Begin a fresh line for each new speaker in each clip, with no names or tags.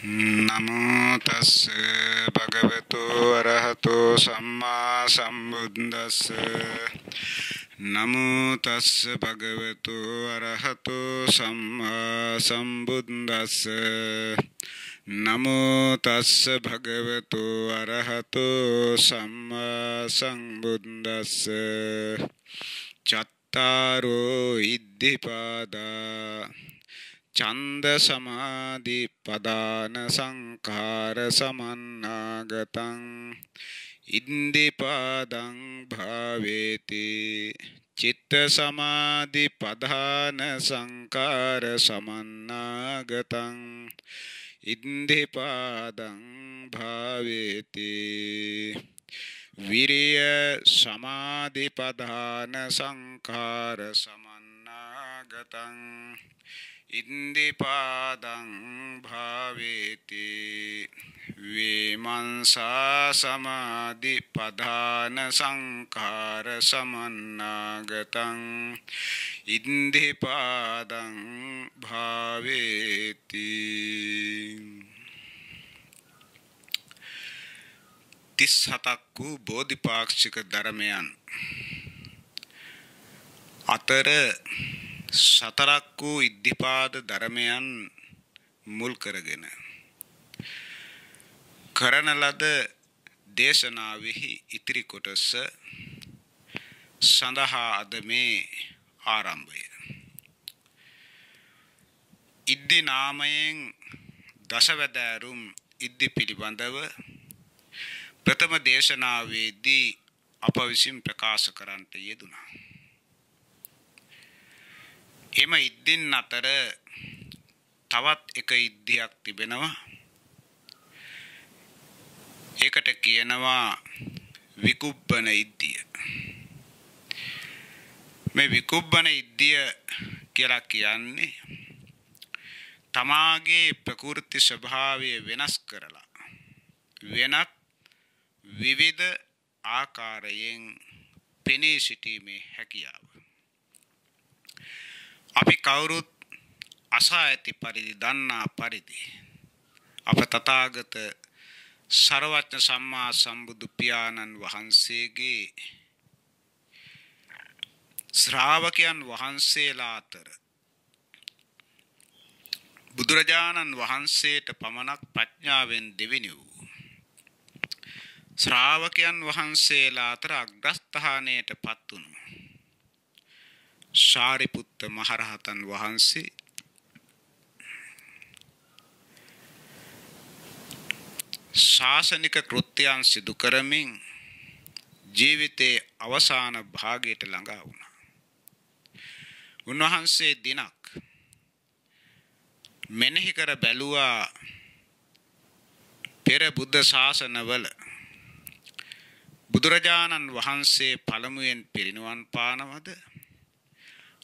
නමෝ තස් භගවතු අරහතෝ සම්මා සම්බුද්දස්ස නමෝ තස් භගවතු අරහතෝ සම්මා සම්බුද්දස්ස නමෝ තස් භගවතු අරහතෝ සම්මා සම්බුද්දස්ස චත්තාරෝ ඉද්ධිපාදා චන්ද සමාධි පදාන සංඛාර සමන්නාගතං ඉන්දිපාදං භාවේති චිත්ත සමාධි පදාන සංඛාර සමන්නාගතං ඉන්දිපාදං භාවේති විරිය සමාධි පදාන සංඛාර සමන්නාගතං ඉන්දිපාදං භාවේති විමංසා සමාධි පදාන සංඛාර සමන්නාගතං ඉන්දිපාදං භාවේති 37ක් වූ බෝධිපාක්ෂික ධර්මයන් අතර සතරක් වූ ඉද්ධිපාද ධර්මයන් මුල් කරගෙන කරන ලද දේශනාවෙහි ඉතිරි කොටස සඳහා අද මේ ආරම්භය. ඉද්ධි නාමයෙන් දසවැදෑරුම් ඉද්ධි පිළිබඳව ප්‍රථම දේශනාවේදී අප විසින් ප්‍රකාශ කරන්නට යෙදුණා. එම ඉද්ධින් අතර තවත් එක ඉද්ධියක් තිබෙනවා. ඒකට කියනවා විකුබ්බන ඉද්ධිය. මේ විකුබ්බන ඉද්ධිය කියලා කියන්නේ තමාගේ ප්‍රකෘති ස්වභාවය වෙනස් කරලා වෙනත් විවිධ ආකාරයෙන් පෙනී සිටීමේ හැකියාව. අපි කවුරුත් අසා ඇති පරිදි දන්නා පරිදි අප තථාගත සර්වඥ සම්මා සම්බුදු පියාණන් වහන්සේගේ ශ්‍රාවකයන් වහන්සේලා අතර බුදුරජාණන් වහන්සේට පමණක් ප්‍රඥාවෙන් දෙවෙනි වූ ශ්‍රාවකයන් වහන්සේලා අතර අග්‍රස්ථානයට පත් වුණු සාරිපුත්ත මහරහතන් වහන්සේ ශාසනික කෘත්‍යයන් සිදු කරමින් ජීවිතයේ අවසාන භාගයට ළඟා වුණා. උන්වහන්සේ දිනක් මෙනෙහි කර බැලුවා පෙර බුද්ධ ශාසනවල බුදුරජාණන් වහන්සේ පළමුවෙන් පිරිනිවන් පානවද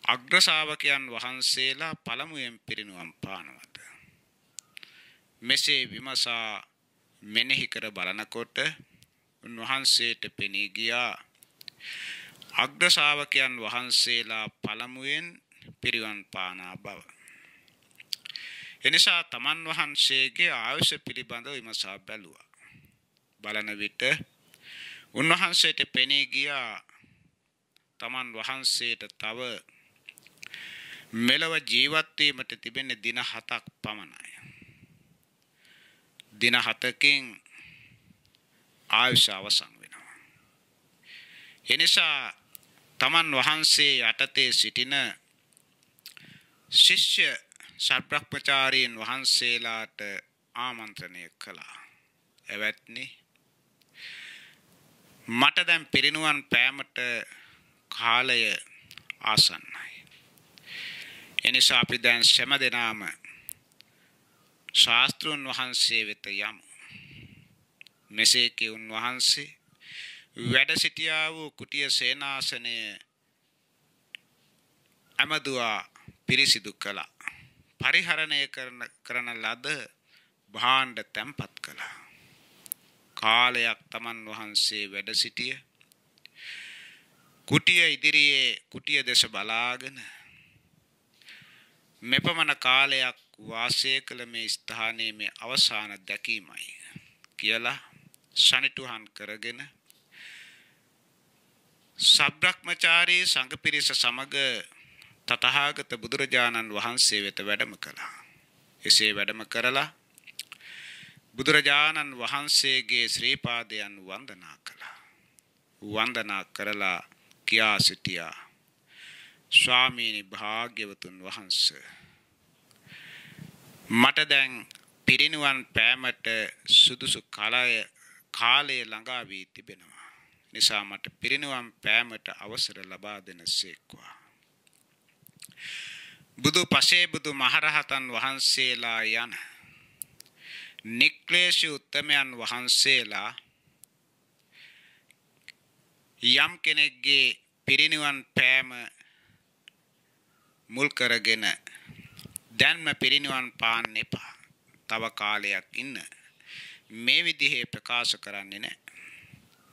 අග්‍ර ශාවකයන් වහන්සේලා පළමුවෙන් පිරිනිවන් පානවද? මෙසේ විමසා මෙනෙහි කර බලනකොට උන්වහන්සේට පෙනී ගියා අග්‍ර ශාවකයන් වහන්සේලා පළමුවෙන් පිරිනිවන් පානා බව. එනිසා තමන් වහන්සේගේ ආයුෂ පිළිබඳව විමසා බැලුවා. බලන විට උන්වහන්සේට පෙනී ගියා තමන් වහන්සේට තව මෙලව ජීවත් වීමට තිබෙන දින 7ක් පමණයි. දින 7කින් ආයුෂ අවසන් වෙනවා. එනිසා තමන් වහන්සේ යටතේ සිටින ශිෂ්‍ය සත්බ්‍රහ්මචාරීන් වහන්සේලාට ආමන්ත්‍රණය කළා. එවත්නි මට දැන් පිරිනුවන් පෑමට කාලය ආසන්නයි. එනිසා අපි දැන් සෑම දෙනාම ශාස්ත්‍රඥ වහන්සේ වෙත යමු. මෙසේ කී උන්වහන්සේ වැඩ සිටියා වූ කුටිය සේනාසනය අමදුවා පිරිසිදු කළා. පරිහරණය කරන ලද භාණ්ඩ තැන්පත් කළා. කාලයක් තමන් වහන්සේ වැඩ සිටිය. කුටිය ඉදිරියේ කුටිය දෙස බලාගෙන මෙපමණ කාලයක් වාසය කළ මේ ස්ථානයේ මේ අවසාන දැකීමයි කියලා සනිටුහන් කරගෙන සබ්‍රක්‍මචාරී සංඝ පිරිස සමග තථාගත බුදුරජාණන් වහන්සේ වෙත වැඩම කළා. එසේ වැඩම කරලා බුදුරජාණන් වහන්සේගේ ශ්‍රී පාදයන් වන්දනා කළා. වන්දනා කරලා කියා සිටියා, ස්වාමීනි භාග්‍යවතුන් වහන්සේ, මට දැන් පිරිනිවන් පෑමට සුදුසු කාලය ළඟා වී තිබෙනවා. නිසා මට පිරිනිවන් පෑමට අවසර ලබා දෙනසේක්වා. බුදු පසේ බුදු මහරහතන් වහන්සේලා යන නික්ලේශී උත්තමයන් වහන්සේලා යම් කෙනෙක්ගේ පිරිනිවන් පෑම මුල් කරගෙන දැන්ම පිරිනිවන් පාන්න එපා, තව කාලයක් ඉන්න, මේ විදිහේ ප්‍රකාශ කරන්නේ නැහැ.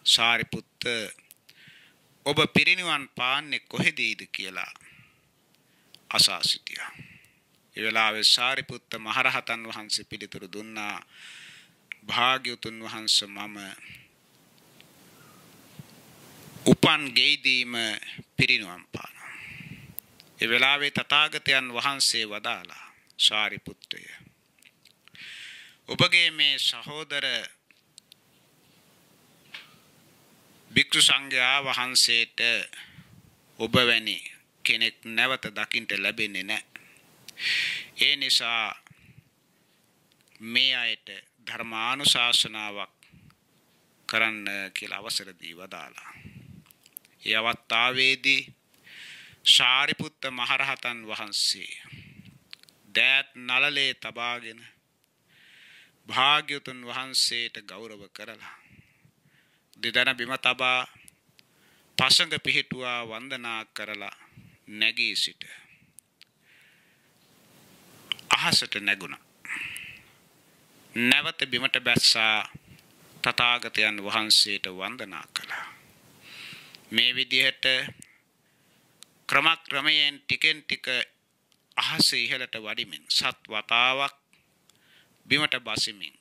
සාරිපුත්ත ඔබ පිරිනිවන් පාන්නේ කොහෙදීද කියලා අසා සිටියා. ඒ වෙලාවේ සාරිපුත්ත මහරහතන් වහන්සේ පිළිතුරු දුන්නා, භාග්‍යවතුන් වහන්සේ මම උපන් ගෙයිදීම පිරිනිවන් පානවා. ඒ වෙලාවේ තථාගතයන් වහන්සේ වදාලා, සාරිපුත්තය, ඔබගේ මේ සහෝදර භික්ෂු සංඝයා වහන්සේට ඔබ වැනි කෙනෙක් නැවත දකින්ට ලැබෙන්නේ නැහැ. ඒ නිසා මේ අයට ධර්මානුශාසනාවක් කරන්න කියලා අවසර දී වදාලා. ඒ අවස්ථාවේදී සාරිපුත්ත මහරහතන් වහන්සේ දෑත් නළලේ තබාගෙන භාග්‍යවතුන් වහන්සේට ගෞරව කරලා දෙදන බිම තබා පසඟ පිහිටුවා වන්දනා කරලා නැගී සිට අහසට නැගුණා. නැවත බිමට බැස්සා තථාගතයන් වහන්සේට වන්දනා කළා. මේ විදිහට ක්‍රමයෙන් ටිකෙන් ටික අහස ඉහළට වඩිමින් සත් වතාවක් බිමට බසිමින්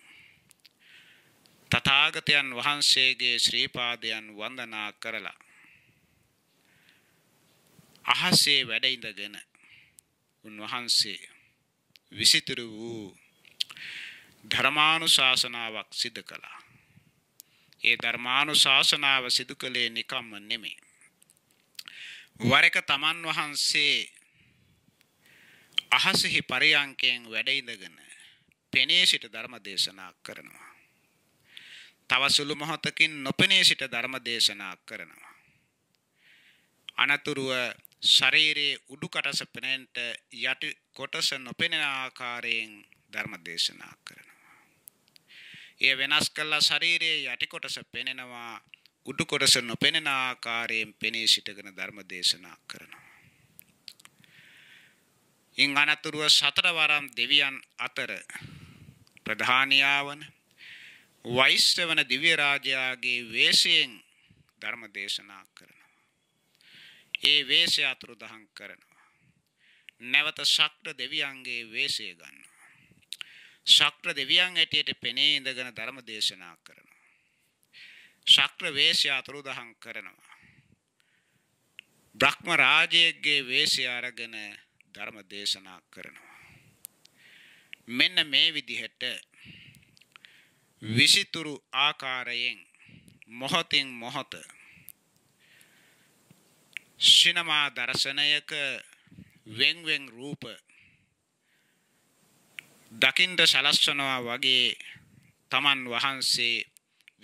තථාගතයන් වහන්සේගේ ශ්‍රී පාදයන් වන්දනා කරලා අහසේ වැඩ ඉඳගෙන උන්වහන්සේ විසිතුරු වූ ධර්මානුශාසනාවක් සිදු කළා. ඒ ධර්මානුශාසනාව සිදු කළේ නිකම්ම නෙමෙයි. වර එක තමන් වහන්සේ අහසෙහි පරියංකයෙන් වැඩ ඉඳගෙන පෙනී සිට ධර්ම දේශනා කරනවා. තව සුළු මොහොතකින් නොපෙනී සිට ධර්ම දේශනා කරනවා. අනතුරුව ශරීරයේ උඩු කොටස පෙනෙන්නට යටි කොටස නොපෙනෙන ආකාරයෙන් ධර්ම දේශනා කරනවා. ඒ වෙනස් කළා ශරීරයේ යටි කොටස පෙනෙනවා, උඩු කොටස නොපෙනෙන ආකාරයෙන් පෙනී සිටගෙන ධර්ම දේශනා කරනවා. ඉන් අනතුරුව සතරවරම් දෙවියන් අතර ප්‍රධානියා වන වෛශ්‍රවණ දිව්‍ය රාජයාගේ වේශයෙන් ධර්ම දේශනා කරනවා. ඒ වේශය අතුරුදහන් කරනවා. නැවත ශක්‍ර දෙවියන්ගේ වේශය ගන්නවා. ශක්‍ර දෙවියන් ඇටියට පෙනී ඉඳගෙන ධර්ම දේශනා කරනවා. ශක්‍ර වේශය අතුරුදහන් කරනවා. බ්‍රහ්ම රාජයේගේ වේශය අරගෙන ධර්ම දේශනා කරනවා. මෙන්න මේ විදිහට විසිතුරු ආකාරයෙන් මොහොතින් මොහොත සිනමා දර්ශනයක වෙන්වෙන් රූප දකින්ද සලස්වනවා වගේ තමන් වහන්සේ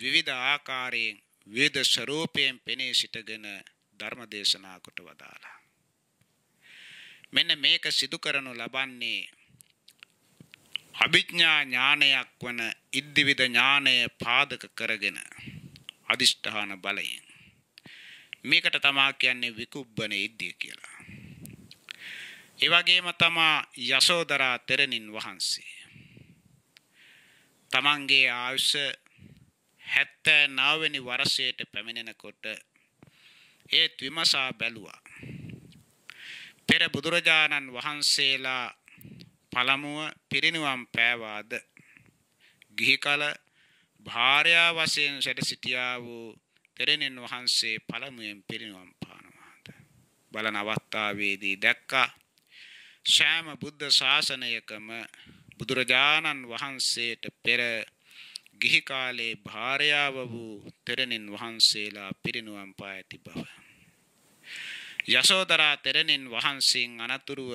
විවිධ ආකාරයෙන් විවිධ ස්වරූපයෙන් පෙනී සිටගෙන ධර්ම දේශනා කොට වදාලා. මෙන්න මේක සිදු කරනු ලබන්නේ අභිඥා ඥානයක් වන ඉද්ධිවිද ඥානය පාදක කරගෙන අදිෂ්ඨාන බලයෙන්. මේකට තමා කියන්නේ විකුබ්බන ඉද්ධිය කියලා. ඒ වගේම තමා යසෝදරා තෙරණින් වහන්සේ තමන්ගේ ආයුෂ 79 වෙනි වර්ෂයට පැමිණෙනකොට ඒත් විමසා බැලුවා. පෙර බුදුරජාණන් වහන්සේලා පළමුව පිරිනිවන් පෑවාද ගිහි කල භාර්යා වශයෙන් සැට සිටියා වූ තෙරණින් වහන්සේ පළමුවෙන් පිරිනිවන් පානවාද බලන අවස්ථාවේදී දැක්කා සෑම බුද්ධ ශාසනයකම බුදුරජාණන් වහන්සේට පෙර ගිහි කාලේ භාර්යාව වූ තෙරණින් වහන්සේලා පිරිනිවන් පා ඇති බව. යසෝදරා තෙරණින් වහන්සේන් අනතුරුව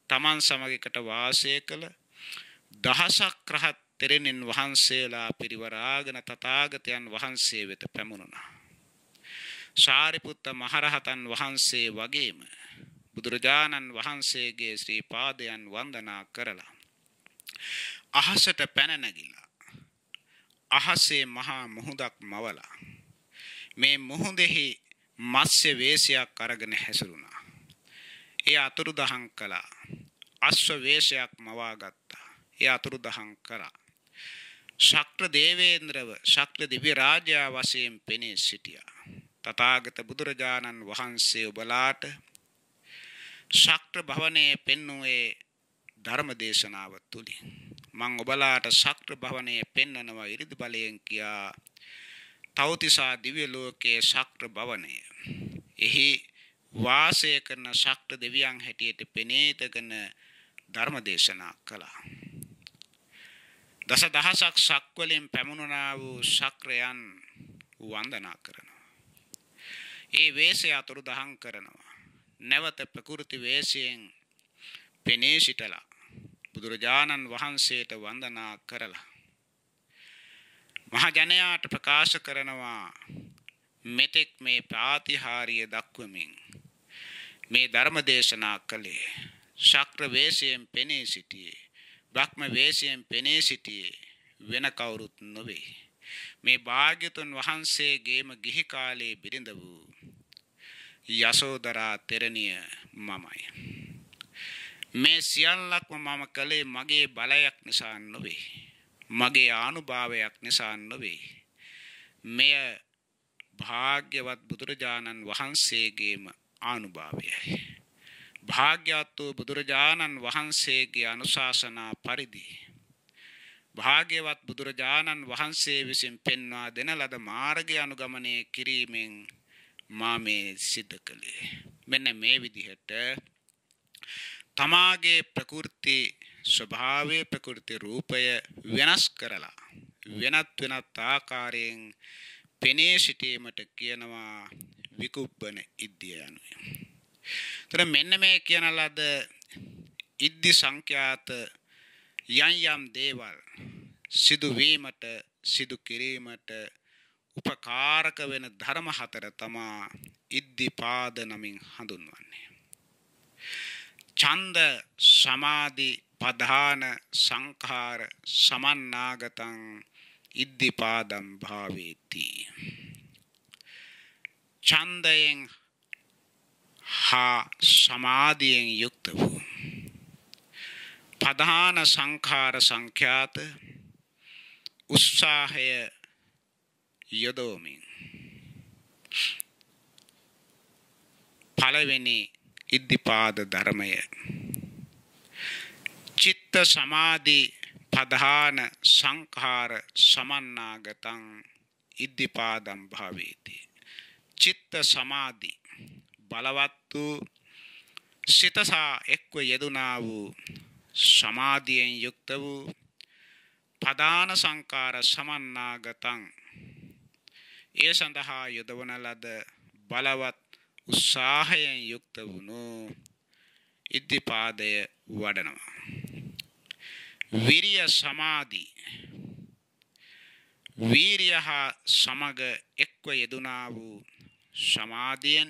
තමන් සමගකට වාසය කළ දහසක් රහත් තෙරණින් වහන්සේලා පිරිවරාගෙන තථාගතයන් වහන්සේ වෙත පැමුණුණා. සාරිපුත්ත මහරහතන් වහන්සේ වගේම බුදුරජාණන් වහන්සේගේ ශ්‍රී පාදයන් වන්දනා කරලා අහසට පැන නැගිලා අහසේ මහා මුහුදක් මවලා මේ මුහුදෙහි මත්ස්‍ය වේශයක් අරගෙන හැසිරුණා. ඒ අතුරුදහන් කළා. අශ්ව වේශයක් මවා ගත්තා. ඒ අතුරුදහන් කරා. ශක්‍ර දේවේන්ද්‍රව ශක්‍ර දිව්‍ය රාජයා වශයෙන් පෙනී සිටියා. තථාගත බුදුරජාණන් වහන්සේ ඔබලාට ශක්‍ර භවනයේ පෙන්වුවේ ධර්ම දේශනාව තුලින්. මං ඔබලාට ශක්‍ර භවනයේ පෙන්වනවා ඉරිදි බලයෙන් කියා තවතිසා දිව්‍ය ලෝකයේ ශක්‍ර භවනය. එහි වාසය කරන ශක්‍ර දෙවියන් හැටියට පෙනීතගෙන ධර්ම දේශනා කළා. දස දහසක් ශක්වලින් පැමුණුනා වූ ශක්‍රයන් වන්දනා කරනවා. ඒ වේශය අතුරුදහන් කරනවා. නැවත ප්‍රකෘති වේශයෙන් පෙනී සිටලා බුදුරජාණන් වහන්සේට වන්දනා කරලා මහ ජනයාට ප්‍රකාශ කරනවා මෙතෙක් මේ ප්‍රාතිහාර්ය දක්වමින් මේ ධර්ම දේශනා කළේ ශක්‍ර වේශයෙන් පෙනී සිටියේ බ්‍රහ්ම වේශයෙන් පෙනී සිටියේ වෙන කවුරුත් නොවේ. මේ භාග්‍යතුන් වහන්සේගේම ගිහි කාලේ බිරිඳ වූ යසෝදරා තෙරණිය මමයි. මේ සියල්ලක්ම මම කළේ මගේ බලයක් නිසා නොවේ. මගේ ආනුභාවයක් නිසා නොවේ. මෙය භාග්‍යවත් බුදුරජාණන් වහන්සේගේම ආනුභාවයයි. භාග්‍යවත් වූ බුදුරජාණන් වහන්සේගේ අනුශාසනා පරිදි භාග්‍යවත් බුදුරජාණන් වහන්සේ විසින් පෙන්වා දෙන ලද මාර්ගය අනුගමනය කිරීමෙන් මා මේ සිද්ධ කළේ. මෙන්න මේ විදිහට තමාගේ ප්‍රකෘති ස්වභාවය ප්‍රකෘති රූපය වෙනස් කරලා වෙනත් ආකාරයෙන් පෙනී සිටීමට කියනවා විකුප්පන ඉද්ධිය යනුවෙන්. තර මෙන්න මේ කියන ලද ඉද්ධි සංඛ්‍යාත යම් දේවල් සිදු වීමට සිදු කිරීමට උපකාරක වෙන ධර්ම හතර තමා ඉද්ධිපාද නමින් හඳුන්වන්නේ. ඡන්ද සමාධි පධාන සංඛාර සමන්නාගතං ඉද්ධිපාදම් භාවේති. ඡන්දයෙන් හා සමාධියෙන් යුක්ත වූ පධාන සංඛාර සංඛ්‍යාත උත්සාහය යොදවමින් පළවෙනි ඉද්ධිපාද ධර්මය චිත්ත සමාධි පධාන සංඛාර සමන්නාගතං ඉද්ධිපාදම් භාවේති. චිත්ත සමාධි බලවත් වූ සිතසා එක්ව යෙදුනා වූ සමාධියෙන් යුක්ත වූ පධාන සංඛාර සමන්නාගතං ඒ සඳහා යොදවන ලද බලවත් උත්සාහයෙන් යුක්ත වුණු ඉද්ධිපාදය වඩනවා. විරිය සමාධි වීරිය හා සමග එක්ව යෙදුනා වූ සමාධියෙන්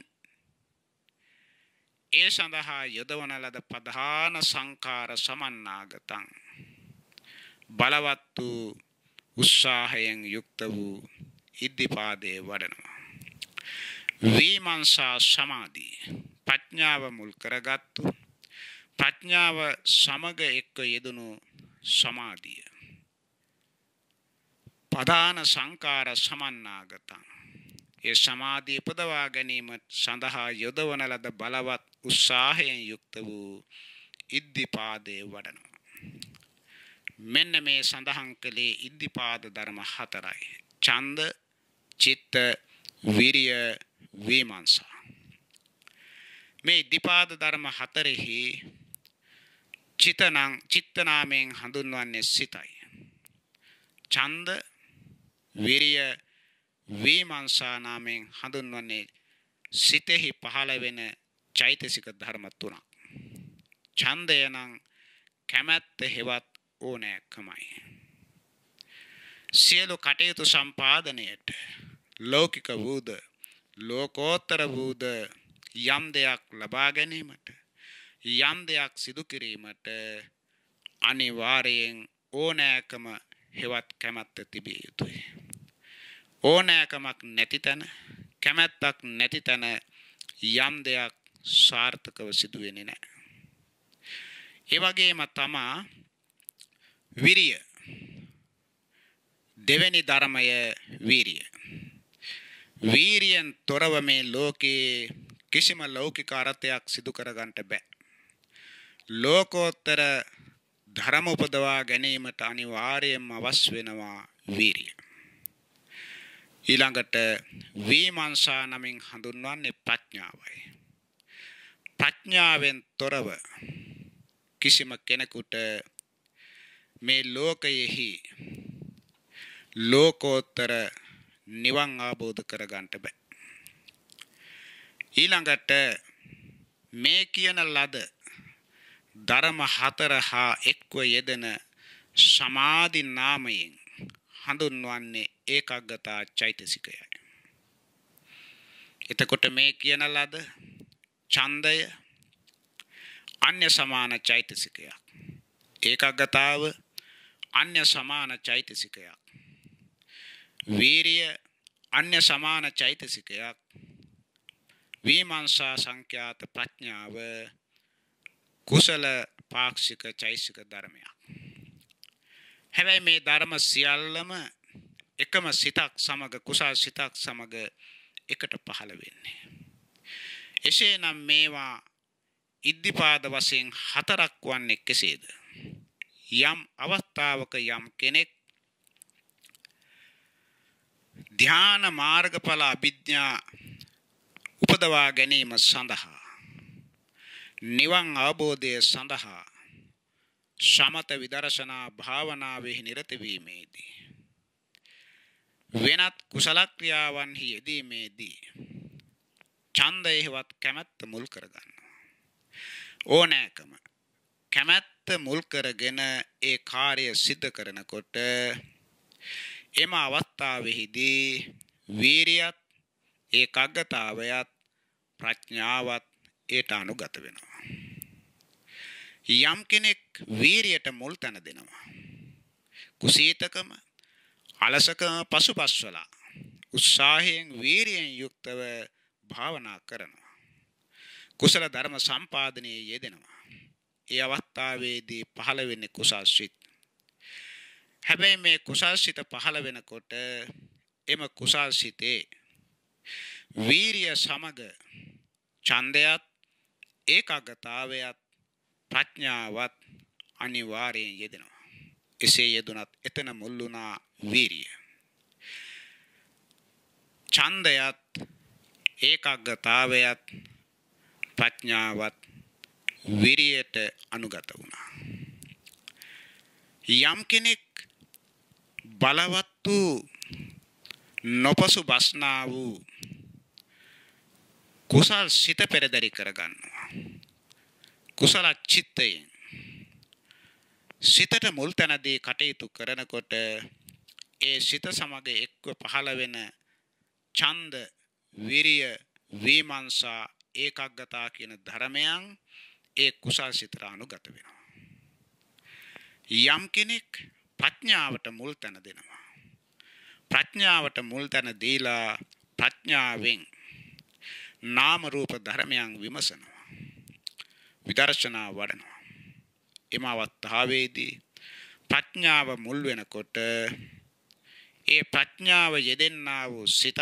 ඒ සඳහා යොදවන ලද පධාන සංඛාර සමන්නාගතං බලවත් වූ උත්සාහයෙන් යුක්ත වූ ඉද්ධිපාදයේ වඩනවා. විමර්ශා සමාධි ප්‍රඥාව මුල් කරගත්තු ප්‍රඥාව සමග එක්ව යෙදුණු සමාධිය පධාන සංඛාර සමන්නාගතං ඒ සමාධිය උපදවා ගැනීම සඳහා යොදවන ලද බලවත් උත්සාහයෙන් යුක්ත වූ ඉද්ධිපාදයේ වඩනවා. මෙන්න මේ සඳහන් කළේ ඉද්ධිපාද ධර්ම හතරයි. ඡන්ද, චිත්ත, විරිය, විමර්ශා. මේ ඉද්ධිපාද ධර්ම හතරෙහි චිත්ත නාමයෙන් හඳුන්වන්නේ සිතයි. ඡන්ද, විරිය, විමර්ශා නාමයෙන් හඳුන්වන්නේ සිතෙහි පහළ වෙන චෛතසික ධර්ම තුනක්. ඡන්දය නම් කැමැත්ත හෙවත් ඕනෑකමයි. සියලු කටයුතු සම්පාදනයට ලෞකික වූද ලෝකෝත්තර වූද යම් දෙයක් ලබා ගැනීමට යම් දෙයක් සිදු කිරීමට අනිවාර්යෙන් ඕනෑකම හෙවත් කැමැත්ත තිබිය යුතුයි. ඕනෑකමක් නැති තැන කැමැත්තක් නැති තැන යම් දෙයක් සාර්ථකව සිදු වෙන්නේ නැහැ. ඒ වගේම තමා විරිය. දෙවෙනි ධර්මය වීරිය. වීරියෙන් තොරව මේ ලෝකේ කිසිම ලෞකික අර්ථයක් සිදු කරගන්න බෑ. ලෝකෝත්තර ධර්ම උපදවා ගැනීමට අනිවාර්යයෙන්ම අවශ්‍ය වෙනවා වීරිය. ඊළඟට විමර්ශා නමින් හඳුන්වන්නේ ප්‍රඥාවයි. ප්‍රඥාවෙන් තොරව කිසිම කෙනෙකුට මේ ලෝකයෙහි ලෝකෝත්තර නිවන් අවබෝධ කරගන්න බෑ. ඊළඟට මේ කියන ලද ධර්ම හතර හා එක්ව යෙදෙන සමාධි නාමයෙන් හඳුන්වන්නේ ඒකාග්‍රතා චෛතසිකයයි. එතකොට මේ කියන ලද ඡන්දය අන්‍ය සමාන චෛතසිකයක්. ඒකාග්‍රතාව අන්‍ය සමාන චෛතසිකයක්. වීරිය අන්‍ය සමාන චෛතසිකයක්. විමර්ශා සංඛ්‍යාත ප්‍රඥාව කුසල පාක්ෂික චෛතසික ධර්මයක්. හැබැයි මේ ධර්ම සියල්ලම එකම සිතක් සමග කුසල් සිතක් සමග එකට පහළ වෙන්නේ. එසේනම් මේවා ඉද්ධිපාද වශයෙන් හතරක් වන්නේ කෙසේද? යම් අවස්ථාවක යම් කෙනෙක් ධ්‍යාන මාර්ගඵල අභිඥා උපදවා ගැනීම සඳහා නිවන් අවබෝධය සඳහා සමත විදර්ශනා භාවනාවෙහි නිරත වීමේදී වෙනත් කුසල ක්‍රියාවන්හි යෙදීමේදී ඡන්දයවත් කැමැත්ත මුල් කරගන්නවා. ඕනෑකම කැමැත්ත මුල් කරගෙන ඒ කාර්ය සිද්ධ කරනකොට එම අවස්ථාවෙහිදී වීරියත් ඒකාග්‍රතාවයත් ප්‍රඥාවත් ඒට අනුගත වෙනවා. යම් කෙනෙක් වීරියට මුල් තැන දෙනවා. කුසීතකම අලසකම පසුපස්වලා උත්සාහයෙන් වීරියෙන් යුක්තව භාවනා කරනවා. කුසල ධර්ම සම්පාදනයේ යෙදෙනවා. ඒ අවස්ථාවේදී පහළ වෙන්නේ කුසල් සිත්. හැබැයි මේ කුසල් සිත පහළ වෙනකොට එම කුසල් සිතේ වීරිය සමග ඡන්දයත් ඒකාග්‍රතාවයත් ප්‍රඥාවත් අනිවාර්යෙන් යෙදෙනවා. එසේ යෙදුනත් එතන මුල් වුණා වීරිය. ඡන්දයත් ඒකාග්‍රතාවයත් ප්‍රඥාවත් විරියට අනුගත වුණා. යම් කෙනෙක් බලවත් වූ නොපසු බස්නා වූ කුසල් සිත පෙරදරි කරගන්නවා. කුසල චිත්තයෙන් සිතට මුල් තැනදී කටයුතු කරනකොට ඒ සිත සමග එක්ව පහළ වෙන ඡන්ද, විරිය, විමර්ශා, ඒකාග්‍රතාව කියන ධර්මයන් ඒ කුසල් සිතට අනුගත වෙනවා. යම් කෙනෙක් ප්‍රඥාවට මුල් තැන දෙනවා. ප්‍රඥාවට මුල් තැන දීලා ප්‍රඥාවෙන් නාම රූප ධර්මයන් විමසනවා. විදර්ශනා වඩනවා. එම අවස්ථාවේදී ප්‍රඥාව මුල් වෙනකොට ඒ ප්‍රඥාව යෙදෙන්නා වූ සිතත්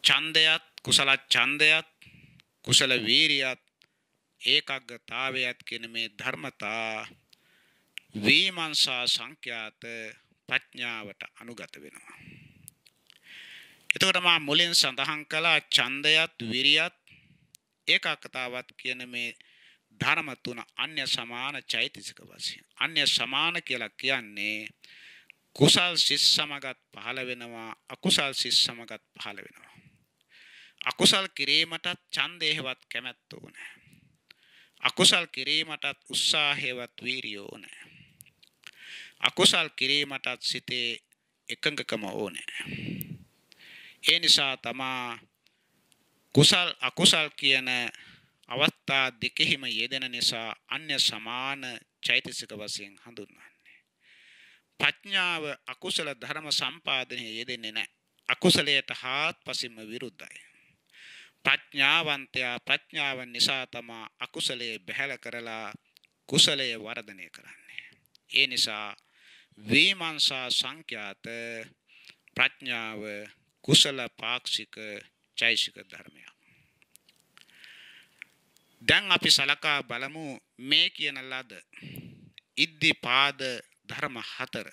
ඡන්දයත් කුසල ඡන්දයත් කුසල වීරියත් ඒකග්ගතාවයත් කියන මේ ධර්මතා විමර්ශා සංඛ්‍යාත ප්‍රඥාවට අනුගත වෙනවා. එතකොට මා මුලින් සඳහන් කළා ඡන්දයත් විරියත් ඒකාග්‍රතාවත් කියන මේ ධර්ම තුන අන්‍ය සමාන චෛතසික වශයෙන්. අන්‍ය සමාන කියලා කියන්නේ කුසල් සිත් සමගත් පහළ වෙනවා, අකුසල් සිත් සමගත් පහළ වෙනවා. අකුසල් කිරීමටත් ඡන්දේවත් කැමැත්ත ඕනේ. අකුසල් කිරීමටත් උත්සාහයවත් වීරිය ඕනේ. අකුසල් කිරීමටත් සිතේ එකඟකම ඕනේ. ඒ නිසා තමා කුසල් අකුසල් කියන අවස්ථා දෙකෙහිම යෙදෙන නිසා අන්‍ය සමාන චෛතසික වශයෙන් හඳුන්වන්නේ. ප්‍රඥාව අකුසල ධර්ම සම්පාදනයේ යෙදෙන්නේ නැහැ. අකුසලයට හාත්පසින්ම විරුද්ධයි. ප්‍රඥාවන්තයා ප්‍රඥාව නිසා තමා අකුසලයේ බැහැල කරලා කුසලයේ වර්ධනය කරන්නේ. ඒ නිසා විමර්ශා සංඛ්‍යාත ප්‍රඥාව කුසල පාක්ෂික චෛතසික ධර්මයක්. දැන් අපි සලකා බලමු මේ කියන ලද ඉද්ධිපාද ධර්ම හතර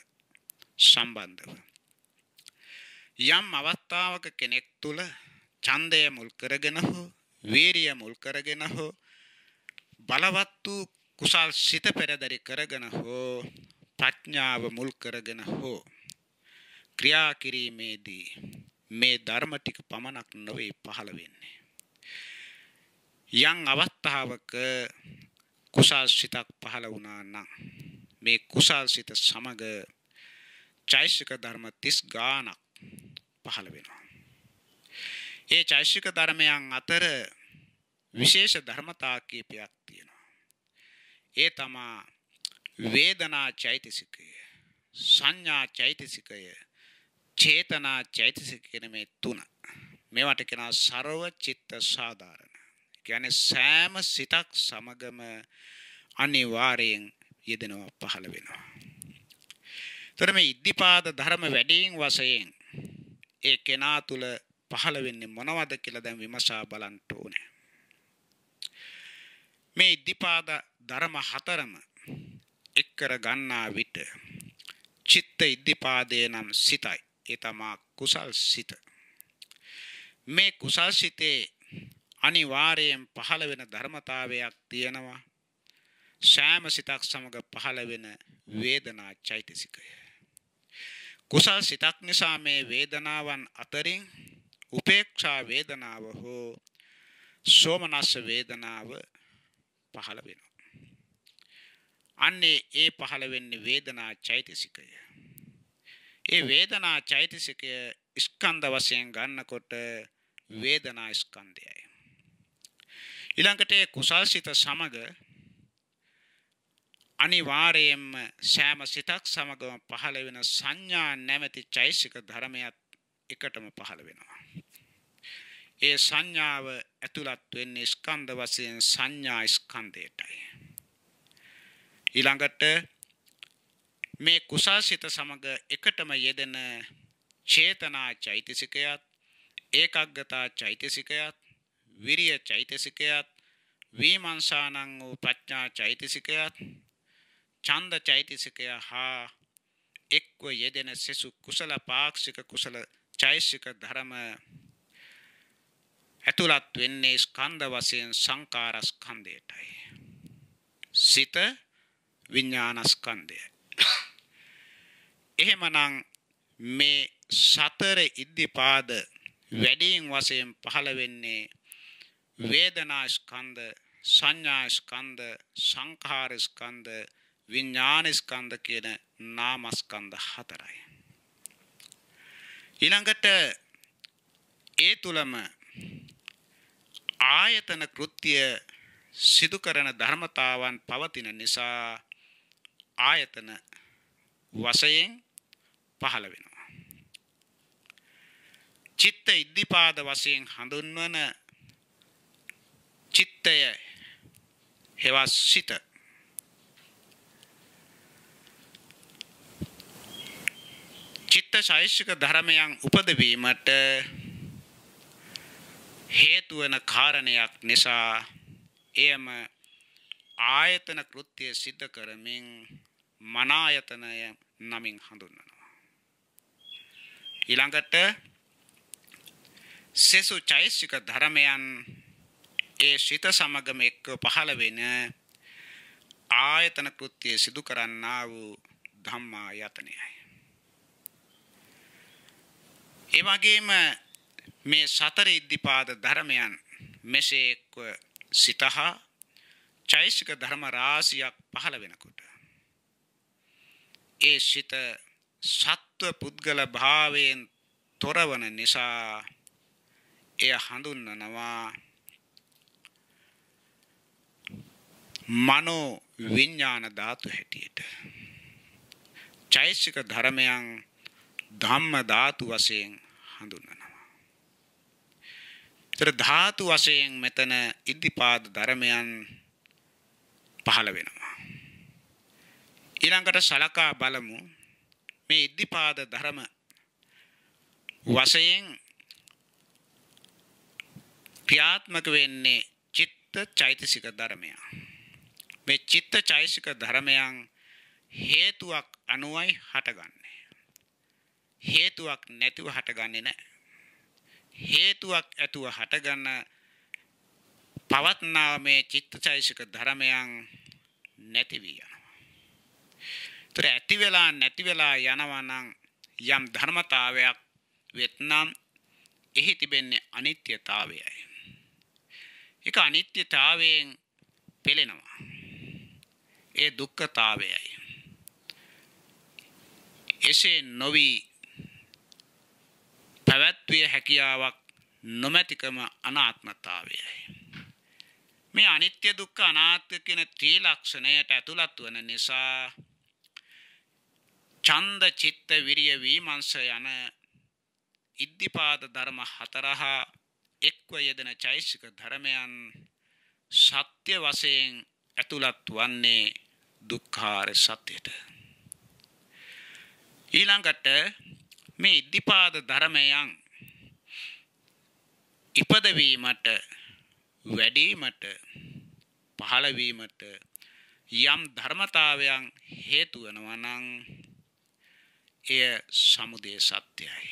සම්බන්ධව. යම් අවස්ථාවක කෙනෙක් තුල ඡන්දය මුල් කරගෙන හෝ වීරිය මුල් කරගෙන හෝ බලවත් වූ කුසල් සිත පෙරදරි කරගෙන හෝ ප්‍රඥාව මුල් කරගෙන හෝ ක්‍රියා කිරීමේදී මේ ධර්ම ටික පමණක් නොවේ පහළ වෙන්නේ. යම් අවස්ථාවක කුසල් සිතක් පහළ වුණා නම් මේ කුසල් සිත සමග චෛතසික ධර්ම 30 ගානක් පහළ වෙනවා. ඒ චෛතසික ධර්මයන් අතර විශේෂ ධර්මතා කීපයක් තියෙනවා. ඒ තමා වේදනා චෛතසිකය, සංඥා චෛතසිකය, චේතනා චෛතසික කියන මේ තුන. මේවට කියනවා සරව චිත්ත සාධාරණ. කියන්නේ සෑම සිතක් සමගම අනිවාර්යෙන් යෙදෙනවා පහළ වෙනවා. ඒතර මේ ඉද්ධිපාද ධර්ම වැඩියෙන් වශයෙන් ඒ කෙනා තුල පහළ වෙන්නේ මොනවද කියලා දැන් විමසා බලන්න ඕනේ. මේ ඉද්ධිපාද ධර්ම හතරම එක් කර ගන්නා විට චිත්ත ඉද්ධිපාදේ නම් සිතයි. ඒ තමා කුසල් සිත. මේ කුසල් සිතේ අනිවාර්යෙන් පහළ වෙන ධර්මතාවයක් තියෙනවා. සෑම සිතක් සමග පහළ වෙන වේදනා චෛතසිකය. කුසල් සිතක් නිසා මේ වේදනාවන් අතරින් උපේක්ෂා වේදනාව හෝ සෝමනස්ස වේදනාව පහළ වෙනවා. අන්නේ ඒ පහළ වෙන්නේ වේදනා චෛතසිකය. ඒ වේදනා චෛතසිකය ස්කන්ධ වශයෙන් ගන්නකොට වේදනා ස්කන්ධයයි. ඊළඟට කුසල් සිත සමග අනිවාර්යයෙන්ම සෑම සිතක් සමගම පහළ වෙන සංඥා නැමැති චෛතසික ධර්මයක් එකටම පහළ වෙනවා. ඒ සංඥාව ඇතුළත් වෙන්නේ ස්කන්ධ වශයෙන් සංඥා ස්කන්ධයටයි. ඊළඟට මේ කුසල් සිත සමග එකටම යෙදෙන චේතනා චෛතසිකයත්, ඒකග්ගතා චෛතසිකයත්, විරිය චෛතසිකයත්, විමර්ශානං වූ ප්‍රඥා චෛතසිකයත්, ඡන්ද චෛතසිකය හා එක්ව යෙදෙන සසු කුසල පාක්ෂික කුසල චෛතසික ධර්ම ඇතුළත් වෙන්නේ ස්කන්ධ වශයෙන් සංකාර ස්කන්ධයටයි. සිත විඥාන ස්කන්ධය. එහෙමනම් මේ සතර ඉද්ධිපාද වැඩියෙන් වශයෙන් පහළ වෙන්නේ වේදනා ස්කන්ධ, සංඥා ස්කන්ධ, සංඛාර ස්කන්ධ, විඥාන ස්කන්ධ කියන නාම ස්කන්ධ හතරයි. ඊළඟට ඒ තුලම ආයතන කෘත්‍ය සිදු කරන ධර්මතාවන් පවතින නිසා ආයතන වශයෙන් පහළ වෙනවා. චිත්ත ඉද්ධිපාද වශයෙන් හඳුන්වන චිත්තය හෙවත් සිත චිත්ත ශෛෂික ධර්මයන් උපදවීමට හේතු වන කාරණයක් නිසා එයම ආයතන කෘත්‍ය සිද්ධ කරමින් මනායතනය නමින් හඳුන්වනවා. ඊළඟට සෙසු චෛසික ධර්මයන් ඒ සිත සමගම එක්ව පහළ වෙන ආයතන කෘත්‍ය සිදු කරන්නා වූ ධම්මායතනයයි. ඒ වගේම මේ සතර ඉද්ධිපාද ධර්මයන් මෙසේ එක්ව සිත හා චෛසික ධර්ම රාශියක් පහළ වෙනකොට ඒ සිත සත්ව පුද්ගල භාවයෙන් තොරවන නිසා එය හඳුන්වනවා මනෝ විඥාන ධාතු හැටියට. චෛසික ධර්මයන් ධම්ම ධාතු වශයෙන් හඳුන්වනවා. ඒතර ධාතු වශයෙන් මෙතන ඉද්ධිපාද ධර්මයන් පහළ වෙනවා. ඊළඟට සලකා බලමු මේ ඉද්ධිපාද ධර්ම වශයෙන් ක්‍රියාත්මක වෙන්නේ චිත්ත චෛතසික ධර්මයන්. මේ චිත්ත චෛතසික ධර්මයන් හේතුවක් අනුවයි හටගන්නේ. හේතුවක් නැතුව හටගන්නේ නැහැ. හේතුවක් ඇතුව හටගන්න පවත්නා මේ චිත්ත චෛතසික ධර්මයන් නැති වී යනවා. ඒතර ඇති වෙලා නැති වෙලා යනවා නම් යම් ධර්මතාවයක් වෙත්නම් එහි තිබෙන්නේ අනිත්‍යතාවයයි. ඒක අනිත්‍යතාවයෙන් පෙළෙනවා. ඒ දුක්ඛතාවයයි. එසේ නොවි පැවැත්විය හැකියාවක් නොමැතිකම අනාත්මතාවයයි. මේ අනිත්‍ය දුක්ඛ අනාත්ම කියන ත්‍රිලක්ෂණයට ඇතුළත් වන නිසා ඡන්ද චිත්ත විරිය විමර්ශ යන ඉද්ධිපාද ධර්ම හතරහ එක්ව යෙදෙන චෛසික ධර්මයන් සත්‍ය වශයෙන් ඇතුළත් වන්නේ දුක්ඛාර සත්‍යයට. ඊළඟට මේ ඉද්ධිපාද ධර්මයන් ඉපදවීමට වැඩිවීමට පහළවීමට යම් ධර්මතාවයන් හේතු වෙනවා නම් එය සමුදය සත්‍යයි.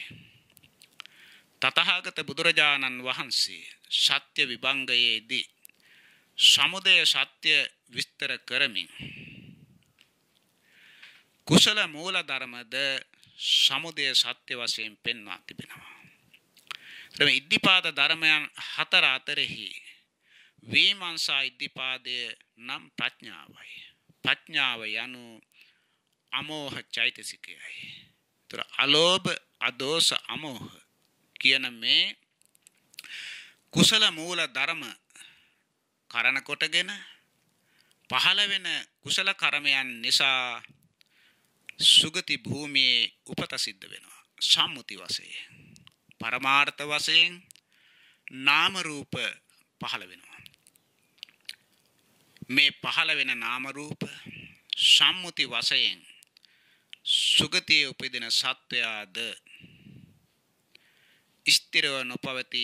තථාගත බුදුරජාණන් වහන්සේ සත්‍ය විභංගයේදී සමුදය සත්‍ය විස්තර කරමින් කුසල මූල ධර්මද සමුදය සත්‍ය වශයෙන් පෙන්වා තිබෙනවා. එතකොට ඉද්ධිපාද ධර්මයන් හතර අතරෙහි විමර්ශා ඉද්ධිපාදය නම් ප්‍රඥාවයි. ප්‍රඥාව යනු අමෝහ චෛතසිකයයි. ඒතර අලෝභ අදෝස අමෝහ කියන මේ කුසල මූල ධර්ම කරන කොටගෙන පහළ වෙන කුසල කර්මයන් නිසා සුගති භූමියේ උපත සිද්ධ වෙනවා. සම්මුති වශයෙන් පරමාර්ථ වශයෙන් නාම රූප පහළ වෙනවා. මේ පහළ වෙන නාම රූප සම්මුති වශයෙන් සුගතියේ උපදින සත්වයාද ස්ථිරව නොපවති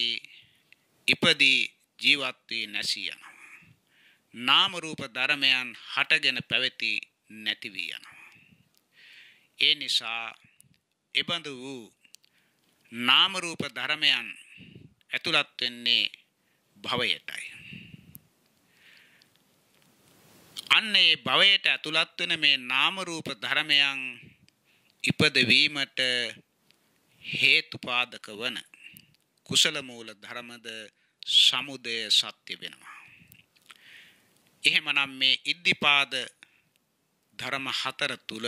ඉපදී ජීවත් වී නැසී යනවා. නාම රූප ධර්මයන් හටගෙන පැවති නැති වී යනවා. ඒ නිසා එබඳු වූ නාම රූප ධර්මයන් ඇතුළත් වෙන්නේ භවයටයි. අන්නේ භවයට ඇතුළත් වෙන මේ නාම රූප ධර්මයන් ඉපදවීමට හේතුපාදක වන කුසල මූල ධර්මද සමුදය සත්‍ය වෙනවා. එහෙමනම් මේ ඉද්ධිපාද ධර්ම හතර තුල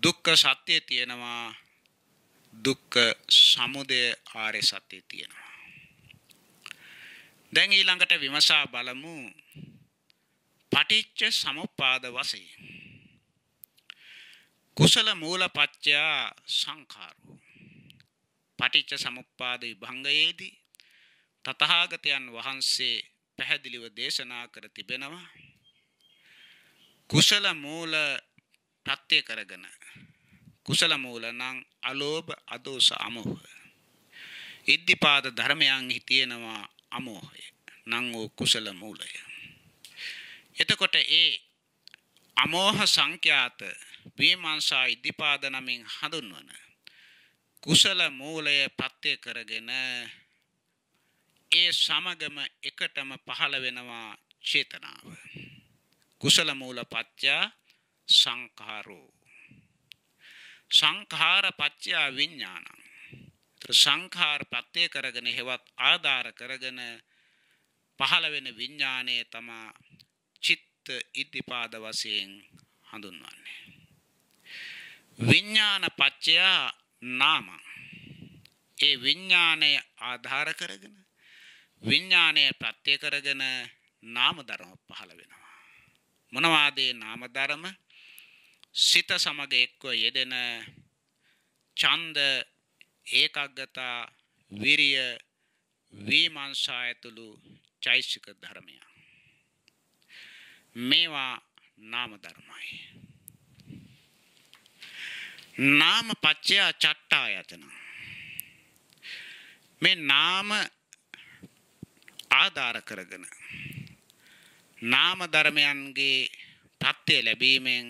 දුක්ඛ සත්‍ය තියෙනවා. දුක්ඛ සමුදය ආර්ය සත්‍ය තියෙනවා. දැන් ඊළඟට විමසා බලමු පටිච්ච සමුප්පාද වශයෙන් කුසල මූලපච්චය සංඛාරෝ. පටිච්ච සමුප්පාද විභංගයේදී තථාගතයන් වහන්සේ පැහැදිලිව දේශනා කර තිබෙනවා කුසල මූල ප්‍රත්‍ය කරගෙන කුසල මූල නම් අලෝභ අදෝස අමෝහ. ඉද්ධිපාද ධර්මයන් හිතේනවා අමෝහය නම් වූ කුසල මූලය. එතකොට ඒ අමෝහ සංඛ්‍යාත විමර්ශා ඉදිපාද නමින් හඳුන්වන කුසල මූලය ප්‍රත්‍ය කරගෙන ඒ සමගම එකටම පහළ වෙනවා චේතනාව. කුසල මූල පත්‍ය සංඛාරෝ. සංඛාර පත්‍ය විඥානං. සංඛාර ප්‍රත්‍ය කරගෙන හේවත් ආධාර කරගෙන පහළ වෙන විඥානයේ තමා චිත්ත ඉද්ධිපාද වශයෙන් හඳුන්වන්නේ. විඥාන පත්‍ය නාම. ඒ විඥානය ආධාර කරගෙන විඥානය ප්‍රත්‍ය කරගෙන නාම ධර්ම පහළ වෙනවා. මොනවාද ඒ නාම ධර්ම? සිත සමග එක්ව යෙදෙන ඡන්ද, ඒකාග්‍රතා, විරිය, විමර්ශා ඇතුළු චෛතසික ධර්මයන්. මේවා නාම ධර්මයි. නාම පත්‍ය චට්ඨායතන. මේ නාම ආධාර කරගෙන නාම ධර්මයන්ගේ ප්‍රත්‍ය ලැබීමෙන්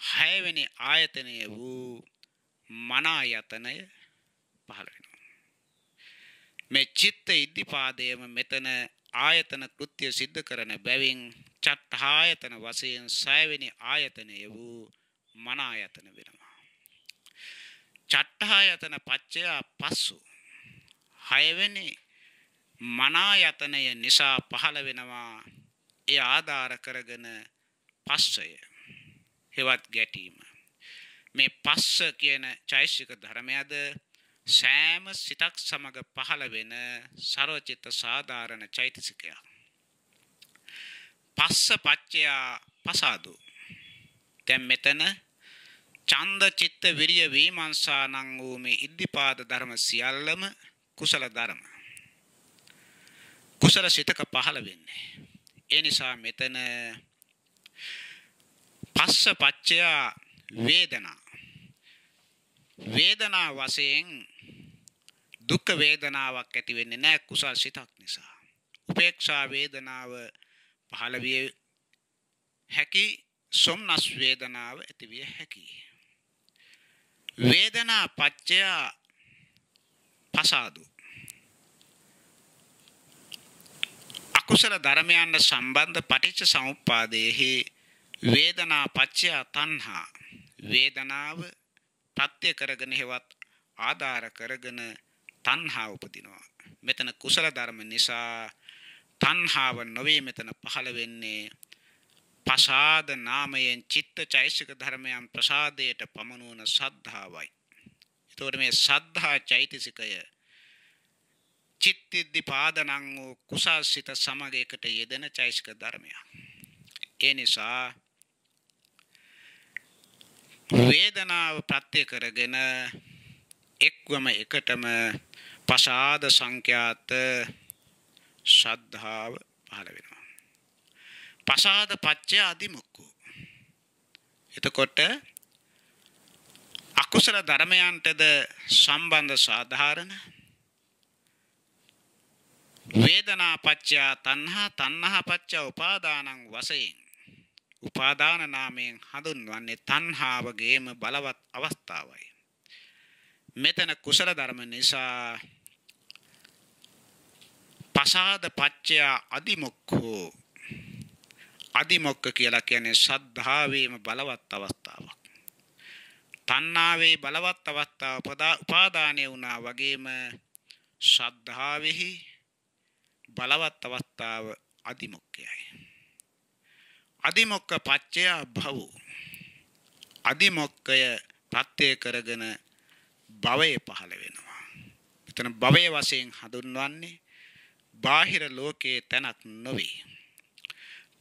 හයවෙනි ආයතනය වූ මන ආයතනය පහළ වෙනවා. මේ චිත්ත ඉද්ධිපාදයම මෙතන ආයතන කෘත්‍ය සිද්ධ කරන බැවින් චට්ඨායතන වශයෙන් සයවෙනි ආයතනය වූ මන ආයතන වෙනවා. චට්ඨායතන පච්චය පස්සු. හයවෙනි මන ආයතනය නිසා පහළ වෙනවා ඒ ආධාර කරගෙන පස්සය. හේවත් ගැටීම. මේ පස්ස කියන චෛතසික ධර්මයද සෑම සිතක් සමග පහළ වෙන සර්වචිත්ත සාධාරණ චෛතසිකයක්. පස්ස පච්චය පසාදු. දැන් මෙතන ඡන්ද චිත්ත විරිය විමර්ශා නම් වූ මේ ඉද්ධිපාද ධර්ම සියල්ලම කුසල ධර්ම. කුසල සිතක පහළ වෙන්නේ. ඒ නිසා මෙතන පස්ස පච්චය වේදනා. වේදනා වශයෙන් දුක් වේදනාවක් ඇති වෙන්නේ නැහැ කුසල් සිතක් නිසා. උපේක්ෂා වේදනාව පහළ විය හැකි, සොම්නස් වේදනාව ඇති විය හැකි. වේදනා පච්චය පසාදු. අකුසල ධර්මයන් සම්බන්ධ පටිච්ච සමුප්පාදයේහි වේදනා පච්චය තණ්හා. වේදනාව ප්‍රත්‍ය කරගෙන හේවත් ආධාර කරගෙන තණ්හා උපදිනවා. මෙතන කුසල ධර්ම නිසා තණ්හාව නොවේ මෙතන පහළ වෙන්නේ. පසාද නාමයෙන් චිත්ත චෛතසික ධර්මයන් ප්‍රසාදයට පමනුවන සද්ධාවයි. එතකොට මේ සද්ධා චෛතසිකය චිත්තිද්ධිපාදනං වූ කුසල්සිත සමග එකට යෙදෙන චෛතසික ධර්මයක්. ඒ නිසා වේදනාව ප්‍රත්‍ය කරගෙන එක්වම එකටම පසාද සංඛ්‍යාත ශ්‍රද්ධාව පහළ වෙනවා. පසාද පච්චය අදිමුක්ඛු. එතකොට අකුසල ධර්මයන්ටද සම්බන්ධ සාධාරණ වේදනා පච්චය තණ්හා, තණ්හා පච්චය උපාදානං වශයෙන් උපාදාන නාමයෙන් හඳුන්වන්නේ තණ්හාවගේම බලවත් අවස්ථාවයි. මෙතන කුසල ධර්ම නිසා පසාද පච්චය අදිමුක්ඛෝ. අදිමුක්ඛ කියලා කියන්නේ ශ්‍රද්ධාවේම බලවත් අවස්ථාවක්. තණ්හාවේ බලවත් අවස්ථාව උපාදානය වුණා වගේම ශ්‍රද්ධාවෙහි බලවත් අවස්ථාව අදිමුක්ඛයයි. අදිමුක්ඛ පච්චය භව. අදිමුක්ඛය ප්‍රත්‍ය කරගෙන භවය පහළ වෙනවා. එතන භවය වශයෙන් හඳුන්වන්නේ බාහිර ලෝකයේ තැනක් නොවේ.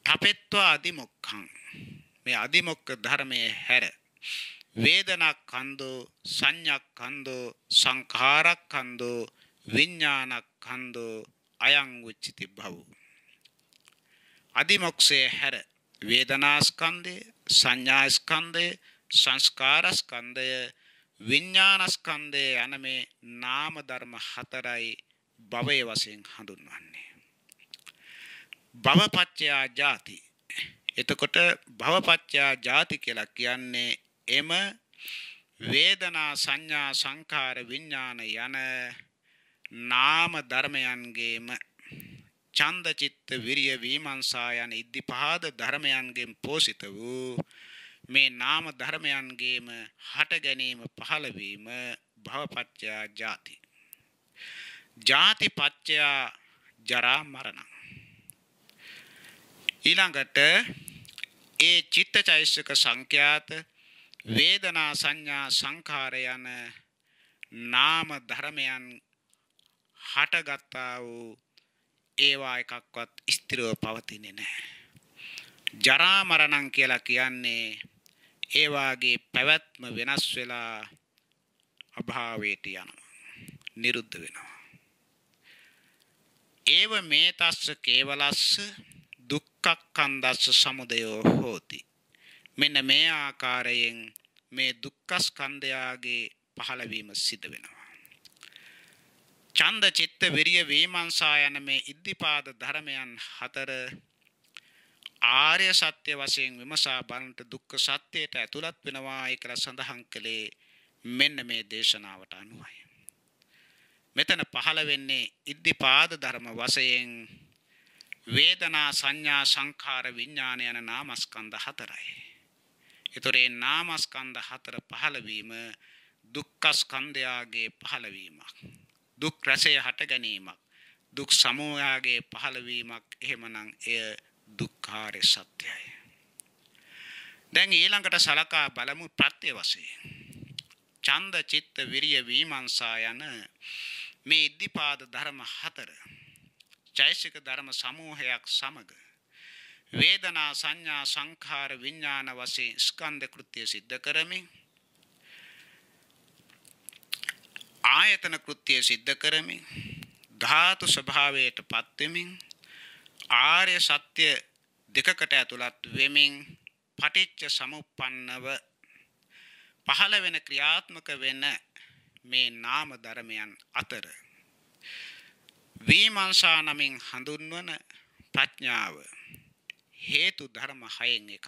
තපෙත්වා අදිමුක්ඛං. මේ අදිමුක්ඛ ධර්මයේ හැර වේදනාඛන්‍தோ, සංඥාඛන්‍தோ, සංඛාරඛන්‍தோ, විඥානඛන්‍தோ අයං උච්චති භව. අදිමුක්ඛේ හැර වේදනාස්කන්ධය, සංඥාස්කන්ධය, සංස්කාරස්කන්ධය, විඥානස්කන්ධය යන මේ නාම ධර්ම හතරයි භවය වශයෙන් හඳුන්වන්නේ. භවපච්චය ජාති. එතකොට භවපච්චා ජාති කියලා කියන්නේ එම වේදනා සංඥා සංඛාර විඥාන යන නාම ධර්මයන්ගේම ඡන්ද චිත්ත විරිය විමර්ශා යන ඉද්ධිපාද ධර්මයන්ගෙන් පෝෂිත වූ මේ නාම ධර්මයන්ගේම හට ගැනීම පහළ වීම භවපච්චයා ජාති. ජාති පච්චයා ජරා මරණ. ඊළඟට ඒ චිත්තචෛතසික සංඛ්‍යාත වේදනා සංඥා සංඛාර යන නාම ධර්මයන් හටගත්තා වූ ඒවා එකක්වත් ස්ථිරව පවතින්නේ නැහැ. ජරා මරණං කියලා කියන්නේ ඒ වාගේ පැවැත්ම වෙනස් වෙලා අභාවයට යනවා. නිරුද්ධ වෙනවා. ඒව මේතස්ස කේවලස්ස දුක්ඛක්ඛන්දස්ස සමුදයෝ හෝති. මෙන්න මේ ආකාරයෙන් මේ දුක්ඛ ස්කන්ධයාගේ පහළවීම සිද්ධ වෙනවා. ඡන්ද චිත්ත විරිය විමර්ශා යන මේ ඉද්ධිපාද ධර්මයන් හතර ආර්ය සත්‍ය වශයෙන් විමසා බලනට දුක්ඛ සත්‍යයට ඇතුළත් වෙනවා කියලා සඳහන් කළේ මෙන්න මේ දේශනාවට අනුවයි. මෙතන පහළ වෙන්නේ ඉද්ධිපාද ධර්ම වශයෙන් වේදනා සංඥා සංඛාර විඥාන යන නාමස්කන්ධ හතරයි. ඒතරේ නාමස්කන්ධ හතර පහළ වීම දුක්ඛ ස්කන්ධයාගේ පහළ වීමක්. දුක් රසය හට ගැනීමක්. දුක් සමූහයාගේ පහළ වීමක්. එහෙමනම් එය දුක්ඛාරය සත්‍යයි. දැන් ඊළඟට සලකා බලමු ප්‍රත්‍ය වශයෙන්. ඡන්ද චිත්ත විරිය විමර්ශා යන මේ ඉද්ධිපාද ධර්ම හතර චෛතසික ධර්ම සමූහයක් සමග වේදනා සංඥා සංඛාර විඥාන වශයෙන් ස්කන්ධ කෘත්‍ය සිද්ධ කරමින් ආයතන කෘත්‍ය සිද්ධ කරමින් ධාතු ස්වභාවයට පත් වෙමින් ආර්ය සත්‍ය දෙකකට ඇතුළත් වෙමින් පටිච්ච සමුප්පන්නව පහළ වෙන ක්‍රියාත්මක වෙන මේ නාම ධර්මයන් අතර විමර්ශා නමින් හඳුන්වන ප්‍රඥාව හේතු ධර්ම හයෙන් එකක්.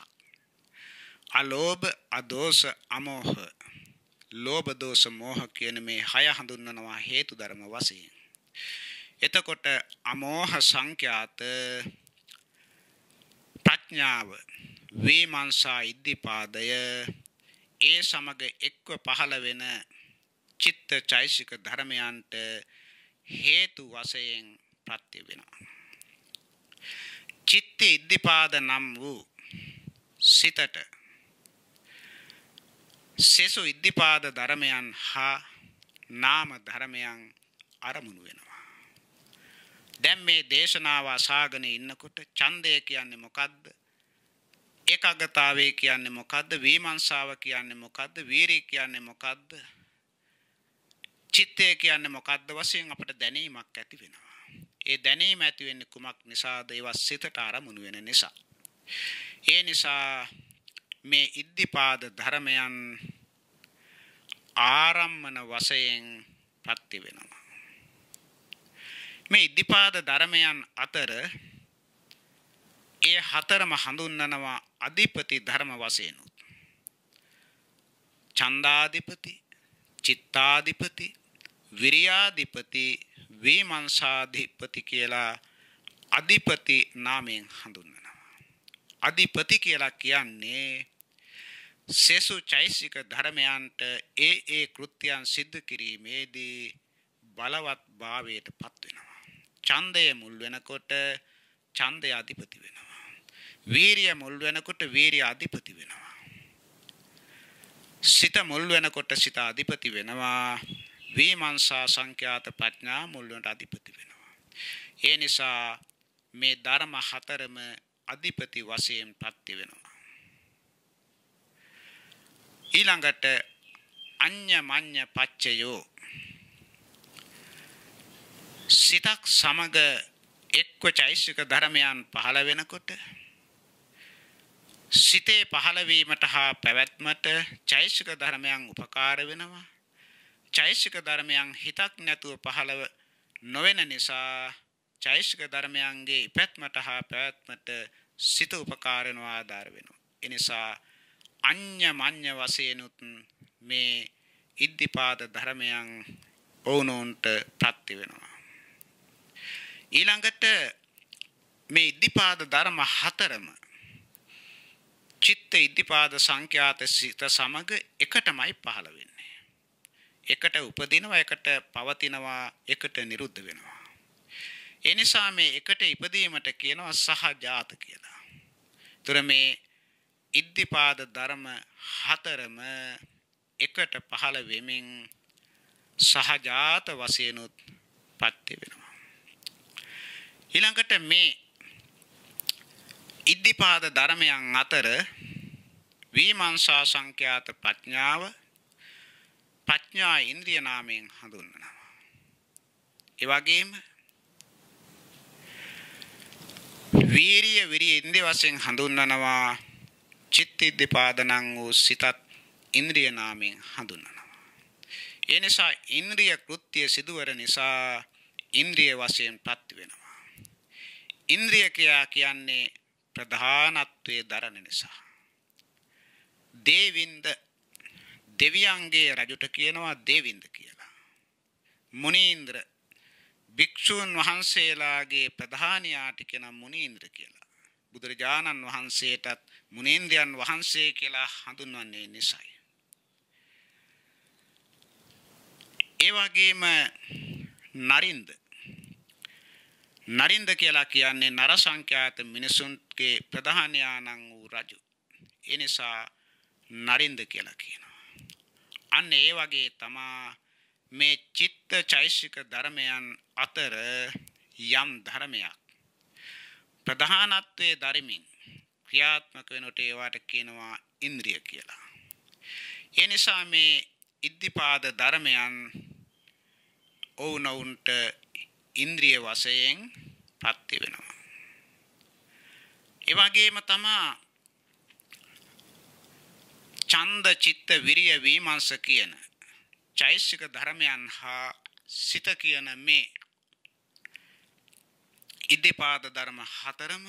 අලෝභ අදෝස අමෝහ ලෝභ දෝෂ මෝහ කියන මේ හය හඳුන්වනවා හේතු ධර්ම වශයෙන්. එතකොට අමෝහ සංඛ්‍යාත ප්‍රඥාව විමර්ශා ඉද්ධිපාදය ඒ සමග එක්ව පහළ වෙන චිත්ත චෛතසික ධර්මයන්ට හේතු වශයෙන් ප්‍රත්‍ය වෙනවා. චිත්ත ඉද්ධිපාද නම් වූ සිතට සෙසු ඉද්ධිපාද ධර්මයන් හා නාම ධර්මයන් අරමුණු වෙනවා. දැන් මේ දේශනාව අසාගෙන ඉන්නකොට ඡන්දය කියන්නේ මොකද්ද? ඒකාග්‍රතාවය කියන්නේ මොකද්ද? විමර්ශාව කියන්නේ මොකද්ද? වීරිය කියන්නේ මොකද්ද? චිත්තය කියන්නේ මොකද්ද වශයෙන් අපට දැනීමක් ඇති වෙනවා. ඒ දැනීම ඇති වෙන්නේ කුමක් නිසාද? ඒවා සිතට අරමුණු වෙන නිසා. ඒ නිසා මේ ඉද්ධිපාද ධර්මයන් ආරම්මන වශයෙන් ප්‍රත්‍ය වෙනවා. මේ ඉද්ධිපාද ධර්මයන් අතර ඒ හතරම හඳුන්වනවා අධිපති ධර්ම වශයෙන්. ඡන්දාධිපති, චිත්තාධිපති, විරියාධිපති, විමර්ශාධිපති කියලා අධිපති නාමයෙන් හඳුන්වනවා. අධිපති කියලා කියන්නේ සෙසු චෛතසික ධර්මයන්ට ඒ කෘත්‍යයන් සිද්ධ කිරීමේදී බලවත් භාවයට පත් වෙනවා. ඡන්දය මුල් වෙනකොට ඡන්දය අධිපති වෙනවා. වීරිය මුල් වෙනකොට වීරිය අධිපති වෙනවා. සිත මුල් වෙනකොට සිත අධිපති වෙනවා. විමර්ශා සංඛ්‍යාත ප්‍රඥා මුල් වෙනට අධිපති වෙනවා. ඒ නිසා මේ ධර්ම හතරම අධිපති වශයෙන් ප්‍රත්‍ය වෙනවා. ඊළඟට අඤ්ඤමඤ්ඤ පච්චයෝ සිතක් සමග එක්ව චෛතසික ධර්මයන් පහළ වෙනකොට සිතේ පහළවීමට හා පැවැත්මට චෛතසික ධර්මයන් උපකාර වෙනවා. චෛතසික ධර්මයන් හිතක් නැතුව පහළව නොවන නිසා චෛතසික ධර්මයන්ගේ ඉපැත්මට හා පැවැත්මට සිත උපකාර වෙනවා ආධාර වෙනවා. ඒ නිසා අඤ්ඤ මඤ්ඤ වශයෙන්ුත් මේ ඉද්ධිපාද ධර්මයන් ඕනොන්ට ප්‍රත්‍ය වෙනවා. ඊළඟට මේ ඉද්ධිපාද ධර්ම හතරම චිත්ත ඉද්ධිපාද සංඛ්‍යාත සිත සමග එකටමයි පහළ වෙන්නේ. එකට උපදිනවා, එකට පවතිනවා, එකට නිරුද්ධ වෙනවා. ඒ නිසා මේ එකට ඉපදීමට කියනවා සහජාත කියලා. ඒතර මේ ඉද්ධිපාද ධර්ම හතරම එකට පහළ වෙමින් සහජාත වශයෙන්ුත් පත්‍ය වෙනවා. ඊළඟට මේ ඉද්ධිපාද ධර්මයන් අතර විමර්ශා සංඛ්‍යාත ප්‍රඥාව ප්‍රඥා ඉන්ද්‍රිය නාමයෙන් හඳුන්වනවා. ඒ වගේම වීරිය විරිය ඉන්ද්‍රිය වශයෙන් හඳුන්වනවා. චිත්ත ඉද්ධිපාදනං වූ සිතත් ඉන්ද්‍රිය නාමයෙන් හඳුන්වනවා. ඒ නිසා ඉන්ද්‍රිය කෘත්‍ය සිදුවර නිසා ඉන්ද්‍රිය වශයෙන් ප්‍රත්‍ය වෙනවා. ඉන්ද්‍රිය කියන්නේ ප්‍රධානත්වයේ දරන නිසා. දේවින්ද දෙවියන්ගේ රජුට කියනවා දේවින්ද කියලා. මුනීන්ද්‍ර භික්ෂුන් වහන්සේලාගේ ප්‍රධානියාට කියන මුනීන්ද්‍ර කියලා. බුදුරජාණන් වහන්සේටත් මුනීන්ද්‍රයන් වහන්සේ කියලා හඳුන්වන්නේ නිසායි. ඒ වගේම නරින්ද කියලා කියන්නේ නර සංඛ්‍යාත මිනිසුන්ගේ ප්‍රධානියාණන් වූ රජු. ඒ නිසා නරින්ද කියලා කියනවා. අන්න ඒ වගේ තමා මේ චිත්ත චෛසික ධර්මයන් අතර යම් ධර්මයක් ප්‍රධානත්වයේ ධර්මින් ක්‍රියාත්මක වෙනට ඒවට කියනවා ඉන්ද්‍රිය කියලා. ඒ නිසා මේ ඉද්ධිපාද ධර්මයන් ඔවුනොවුන්ට ඉන්ද්‍රිය වශයෙන් ප්‍රත්‍ය වෙනවා. ඒ වගේම තමා ඡන්ද චිත්ත විරිය විමර්ශ කියන චෛසික ධර්මයන් හා සිත කියන මේ ඉද්ධිපාද ධර්ම හතරම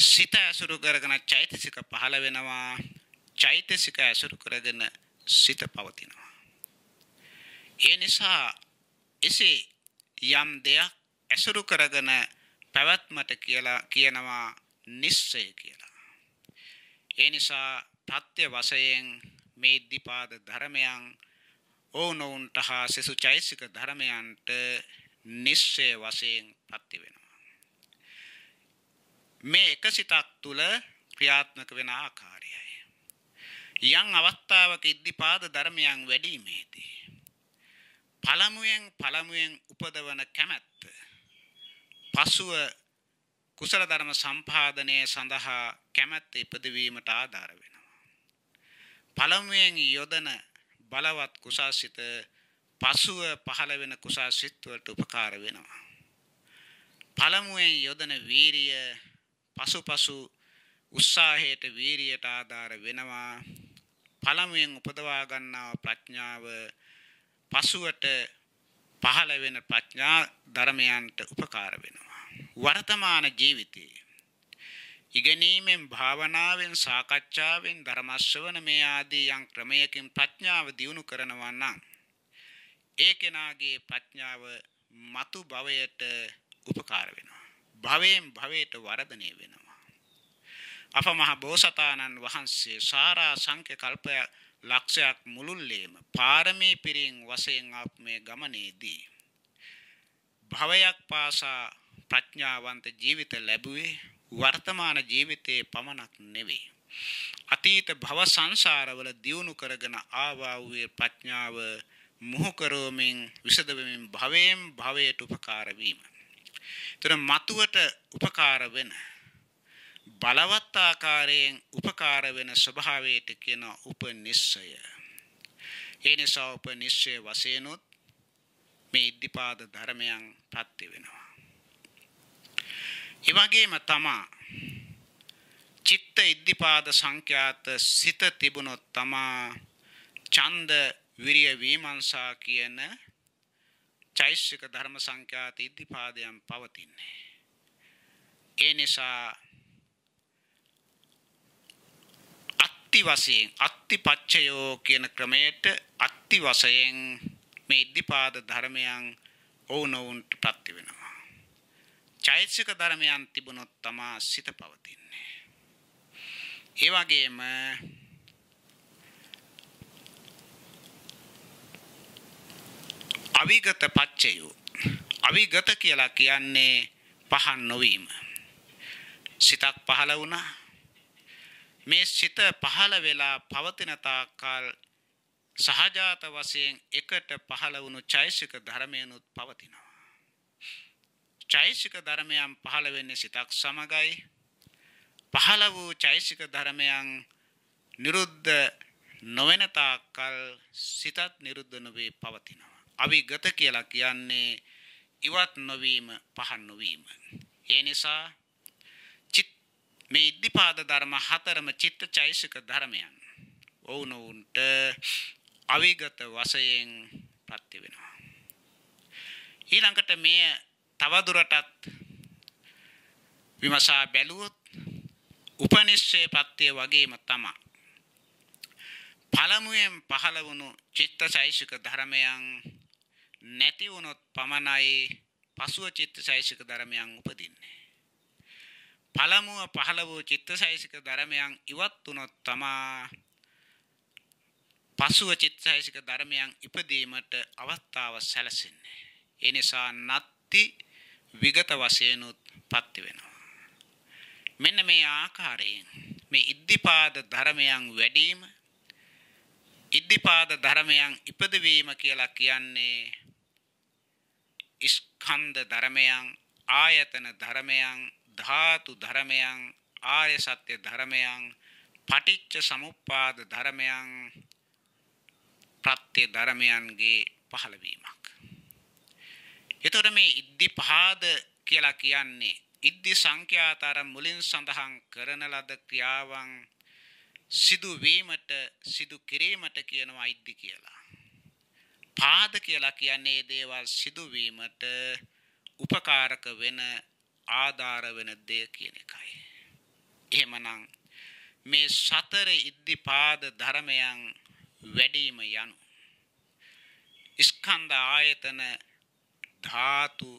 සිත ඇසුරු කරගෙන චෛතසික පහළ වෙනවා. චෛතසික ඇසුරු කරගෙන සිත පවතිනවා. ඒ නිසා එසේ යම් දෙයක් ඇසුරු කරගෙන පැවැත්මට කියලා කියනවා නිස්සය කියලා. ඒ නිසා ප්‍රත්‍ය වශයෙන් මේ ඉද්ධිපාද ධර්මයන් ඕනොවුන්ට හා සෙසු චෛසික ධර්මයන්ට නිස්සය වශයෙන් ප්‍රත්‍ය වෙනවා. මේ එක සිතක් තුළ ක්‍රියාත්මක වෙන ආකාරයයි. යම් අවස්ථාවක ඉද්ධිපාද ධර්මයන් වැඩිීමේදී පළමුවෙන් උපදවන කැමැත්ත පසුව කුසල ධර්ම සම්පාදනය සඳහා කැමැත්ත ඉපදවීමට ආධාර වෙනවා. පළමුවෙන් යොදන බලවත් කුසාසිත පසුව පහළ වෙන කුසාසිත වලට උපකාර වෙනවා. පළමුවෙන් යොදන වීරිය පසුපසු උත්සාහයට වීරියට ආධාර වෙනවා. පළමුවෙන් උපදවා ගන්නා ප්‍රඥාව පසුවට පහළ වෙන ප්‍රඥා ධර්මයන්ට උපකාර වෙනවා. වර්තමාන ජීවිතයේ ඉගෙනීමෙන් භාවනාවෙන් සාකච්ඡාවෙන් ධර්ම ශ්‍රවණ මේ ආදී යම් ක්‍රමයකින් ප්‍රඥාව දියුණු කරනවා නම් ඒ කෙනාගේ ප්‍රඥාව මතු භවයට උපකාර වෙනවා. භවයෙන් භවයට වර්ධනය වෙනවා. අප මහ බෝසතාණන් වහන්සේ සාරා සංඛ්‍ය කල්ප ලක්ෂයක් මුළුල්ලේම පාරමී පිරින් වශයෙන් ආපු මේ ගමනේදී භවයක් පාසා ප්‍රඥාවන්ත ජීවිත ලැබුවේ වර්තමාන ජීවිතයේ පමණක් නෙවෙයි. අතීත භව සංසාරවල දියුණු කරගෙන ආවා වූ ප්‍රඥාව මුහු කරවමින් විසදවමින් භවයෙන් භවයට උපකාර වීම. ඒතර මතුවට උපකාර වෙන බලවත් ආකාරයෙන් උපකාර වෙන ස්වභාවයට කියන උපනිශ්චය. ඒ නිසා උපනිශ්චය වශයෙන් මේ ඉද්ධිපාද ධර්මයන් ප්‍රත්‍ය වෙනවා. ඒ වගේම තමා චිත්ත ඉද්ධිපාද සංඛ්‍යාත සිත තිබුණොත් තමා ඡන්ද විරිය විමර්ශා කියන චෛසික ධර්ම සංඛ්‍යාත ඉද්ධිපාදයන් පවතින්නේ. ඒ නිසා අත්ති වශයෙන් අත්තිපච්චයෝ කියන ක්‍රමයට අත්ති වශයෙන් මේ ඉද්ධිපාද ධර්මයන් ඔවුනොවුන්ට ප්‍රත්‍ය වෙනවා. චෛතසික ධර්මයන් තිබුණොත් තමයි සිත පවතින්නේ. ඒ වගේම අවිගත පච්චයෝ අවිගත කියලා කියන්නේ පහන් නොවීම. සිතක් පහළ වුණා. මේ සිත පහළ වෙලා පවතින තාක්කල් සහජාත වශයෙන් එකට පහළ වුණු චෛතසික ධර්මයන්ුත් පවතිනවා. චෛතසික ධර්මයන් පහළ වෙන්නේ සිතක් සමගයි. පහළ වූ චෛතසික ධර්මයන් නිරුද්ධ නොවන තාක්කල් සිතත් නිරුද්ධ නොවේ පවතිනවා. අවිගත කියලා කියන්නේ ඉවත් නොවීම, පහන් නොවීම. ඒ නිසා මේ ඉද්ධිපාද ධර්ම හතරම චිත්ත චෛතසික ධර්මයන් ඔවුනොවුන්ට අවිගත වශයෙන් ප්‍රත්‍ය වෙනවා. ඊළඟට මේ තවදුරටත් විමසා බැලුවොත් උපනිශ්චය ප්‍රත්‍ය වගේම තමයි. පළමුවෙන් පහළ වුණු චිත්ත චෛතසික ධර්මයන් නැති වුණොත් පමණයි පසුව චිත්ත චෛතසික ධර්මයන් උපදින්නේ. පළමුව පහළ වූ චිත්ත චෛතසික ධර්මයන් ඉවත් වුණොත් තමයි පසුව චිත්ත චෛතසික ධර්මයන් ඉපදීමට අවස්ථාව සැලසෙන්නේ. ඒ නිසා නත්ති විගත වශයෙන් උත්පත්ති වෙනවා. මෙන්න මේ ආකාරයෙන් මේ ඉද්ධිපාද ධර්මයන් වැඩිම ඉද්ධිපාද ධර්මයන් ඉපදවීම කියලා කියන්නේ ස්කන්ධ ධර්මයන්, ආයතන ධර්මයන්, ධාතු ධර්මයන්, ආර්ය සත්‍ය ධර්මයන්, පටිච්ච සමුප්පාද ධර්මයන්, ප්‍රත්‍ය ධර්මයන්ගේ පහළවීමක්. එතකොට මේ ඉද්ධිපාද කියලා කියන්නේ ඉද්ධි සංඛ්‍යාතර මුලින් සඳහන් කරන ලද ක්‍රියාවන් සිදු වීමට, සිදු කිරීමට කියනවා ඉද්ධි කියලා. පාද කියලා කියන්නේ දේවල් සිදු වීමට උපකාරක වෙන, ආධාර වෙන දේ කියන එකයි. එහෙමනම් මේ සතර ඉද්ධිපාද ධර්මයන් වැඩිම යනු ස්කන්ධ ආයතන, ධාතු,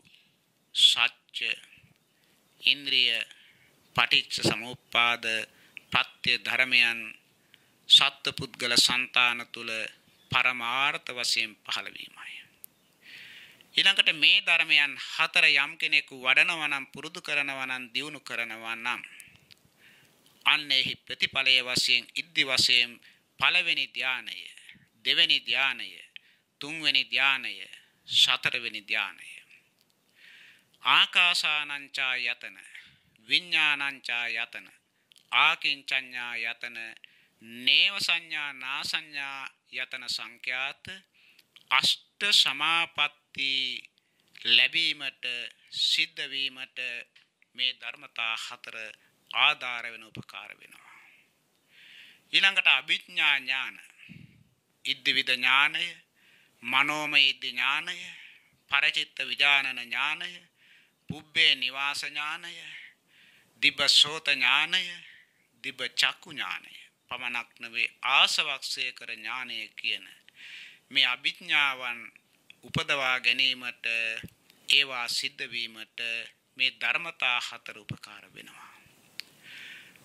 සත්‍ය, ඉන්ද්‍රිය, පටිච්ච සමුප්පාද, ප්‍රත්‍ය ධර්මයන් සත්ත්ව පුද්ගල సంతාන තුල පරමාර්ථ වශයෙන් පහළ වීමයි. ඊළඟට මේ ධර්මයන් හතර යම් කෙනෙකු වඩනවා නම්, පුරුදු කරනවා නම්, දියුණු කරනවා නම් අන්නේහි ප්‍රතිඵලයේ වශයෙන් ඉද්ධි වශයෙන් පළවෙනි ධානය, දෙවෙනි ධානය, තුන්වෙනි ධානය, හතරවෙනි ධානය. ආකාසානංචා යතන, විඥානංචා යතන, ආකින්චඤ්ඤා යතන, නේව සංඥා නා සංඥා යතන සංඛ්‍යාත අෂ්ට සමාපatti ලැබීමට, සිද්ධ වීමට මේ ධර්මතා හතර ආධාර වෙන, උපකාර වෙනවා. ඊළඟට අභිඥා ඥාන, ඉද්ධිවිද ඥානය, මනෝමය ඉද්ධි ඥානය, පරචිත්ත විඥානන ඥානය, පුබ්බේ නිවාස ඥානය, දිබ්බසෝත ඥානය, දිබ්බ චක්කු ඥානය පමණක් නෙවේ ආසවක්ෂය කර ඥානය කියන මේ අභිඥාවන් උපදවා ගැනීමට, ඒවා සිද්ධ වීමට මේ ධර්මතා හතර උපකාර වෙනවා.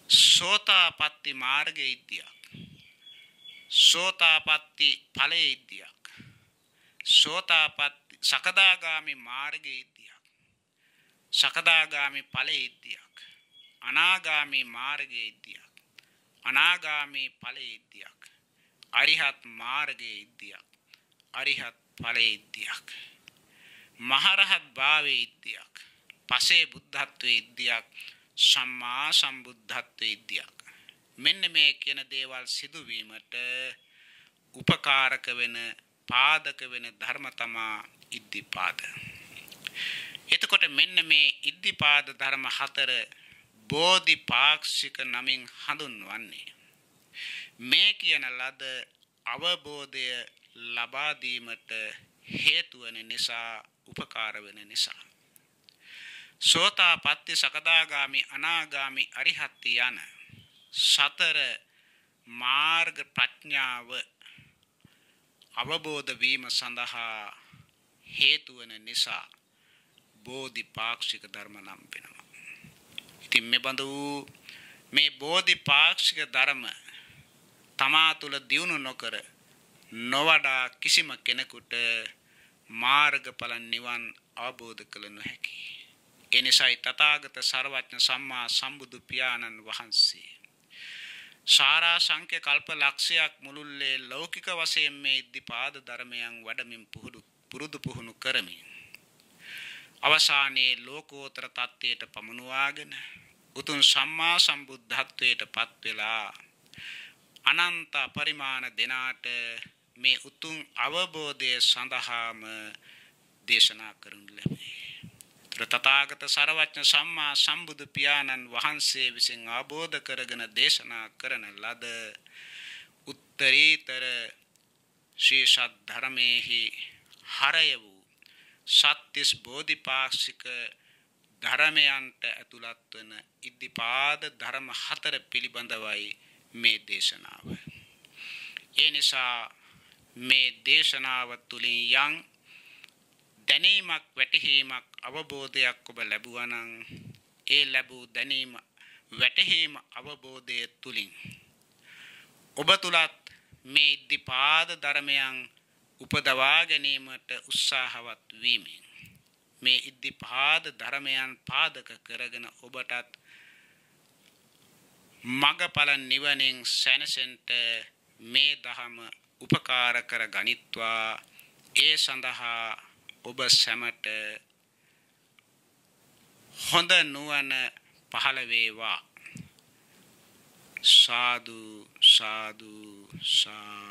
සෝතාපට්ටි මාර්ගයේ ඉද්ධියක්, සෝතාපට්ටි ඵලයේ ඉද්ධියක්, සෝතාපට්ටි සකදාගාමි මාර්ගයේ ඉද්ධියක්, සකදාගාමි ඵලයේ ඉද්ධියක්, අනාගාමි මාර්ගයේ ඉද්ධියක්, අනාගාමි ඵලයේ ඉද්ධියක්, අරිහත් මාර්ගයේ ඉද්ධියක්, අරිහත් ඵලයේ ඉද්ධියක්, මහරහත් භාවයේ ඉද්ධියක්, පසේ බුද්ධත්වයේ ඉද්ධියක්, සම්මා සම්බුද්ධත්වයේ ඉද්ධියක්. මෙන්න මේ කියන දේවල් සිදුවීමට උපකාරක වෙන, පාදක වෙන ධර්ම තමා ඉද්ධිපාද. එතකොට මෙන්න මේ ඉද්ධිපාද ධර්ම හතර බෝධිපාක්ෂික නමින් හඳුන්වන්නේ මේ කියන ලද අවබෝධය ලබා දීමට හේතු වෙන නිසා, උපකාර වෙන නිසා. සෝතාපට්ටි සකදාගාමි අනාගාමි අරිහත් යන සතර මාර්ග ප්‍රඥාව අවබෝධ වීම සඳහා හේතු වන නිසා බෝධිපාක්ෂික ධර්ම නම් වෙනවා. ඉතින් මේ බෝධිපාක්ෂික ධර්ම තමා තුළ දියුණු නොකර නොවඩා කිසිම කෙනෙකුට මාර්ගඵල නිවන් අවබෝධ කළ නොහැකි. ඒ නිසායි තථාගත සර්වඥ සම්මා සම්බුදු පියාණන් වහන්සේ සාරා සංඛ්‍ය කල්ප ලක්ෂයක් මුළුල්ලේ ලෞකික වශයෙන් මේ ඉද්ධිපාද ධර්මයන් වඩමින් පුරුදු පුහුණු කරමින් අවසානයේ ලෝකෝත්තර තත්ත්වයට පමුණුවාගෙන උතුම් සම්මා සම්බුද්ධත්වයට පත් වෙලා අනන්ත පරිමාණ දෙනාට මේ උතුම් අවබෝධය සඳහාම දේශනා කරනු ලැබේ. තථාගත සර්වඥ සම්මා සම්බුදු පියාණන් වහන්සේ විසින් අවබෝධ කරගෙන දේශනා කරන ලද උත්තරීතර ශ්‍රී සත්‍ය ධර්මයේහි හරය වූ සත්‍තිස් බෝධිපාක්ෂික ධර්මයන්ට ඇතුළත් වන ඉද්ධිපාද ධර්ම 4 පිළිබඳවයි මේ දේශනාව. ඒ නිසා මේ දේශනාව තුළින් යම් දැනීමක් වැටහීමක් අවබෝධයක් ඔබ ලැබුවා නම් ඒ ලැබූ දැනීම වැටහීම අවබෝධය තුළින් ඔබ තුලත් මේ ඉද්ධිපාද ධර්මයන් උපදවා ගැනීමට උත්සාහවත් වීමෙන් මේ ඉද්ධිපාද ධර්මයන් පාදක කරගෙන ඔබටත් මගඵල නිවනින් සැනසෙන්නට මේ දහම උපකාර කර ගනිත්වා. ඒ සඳහා ඔබ සැමට හොඳ නුවණ පහළ වේවා. සාදු සාදු සාදු.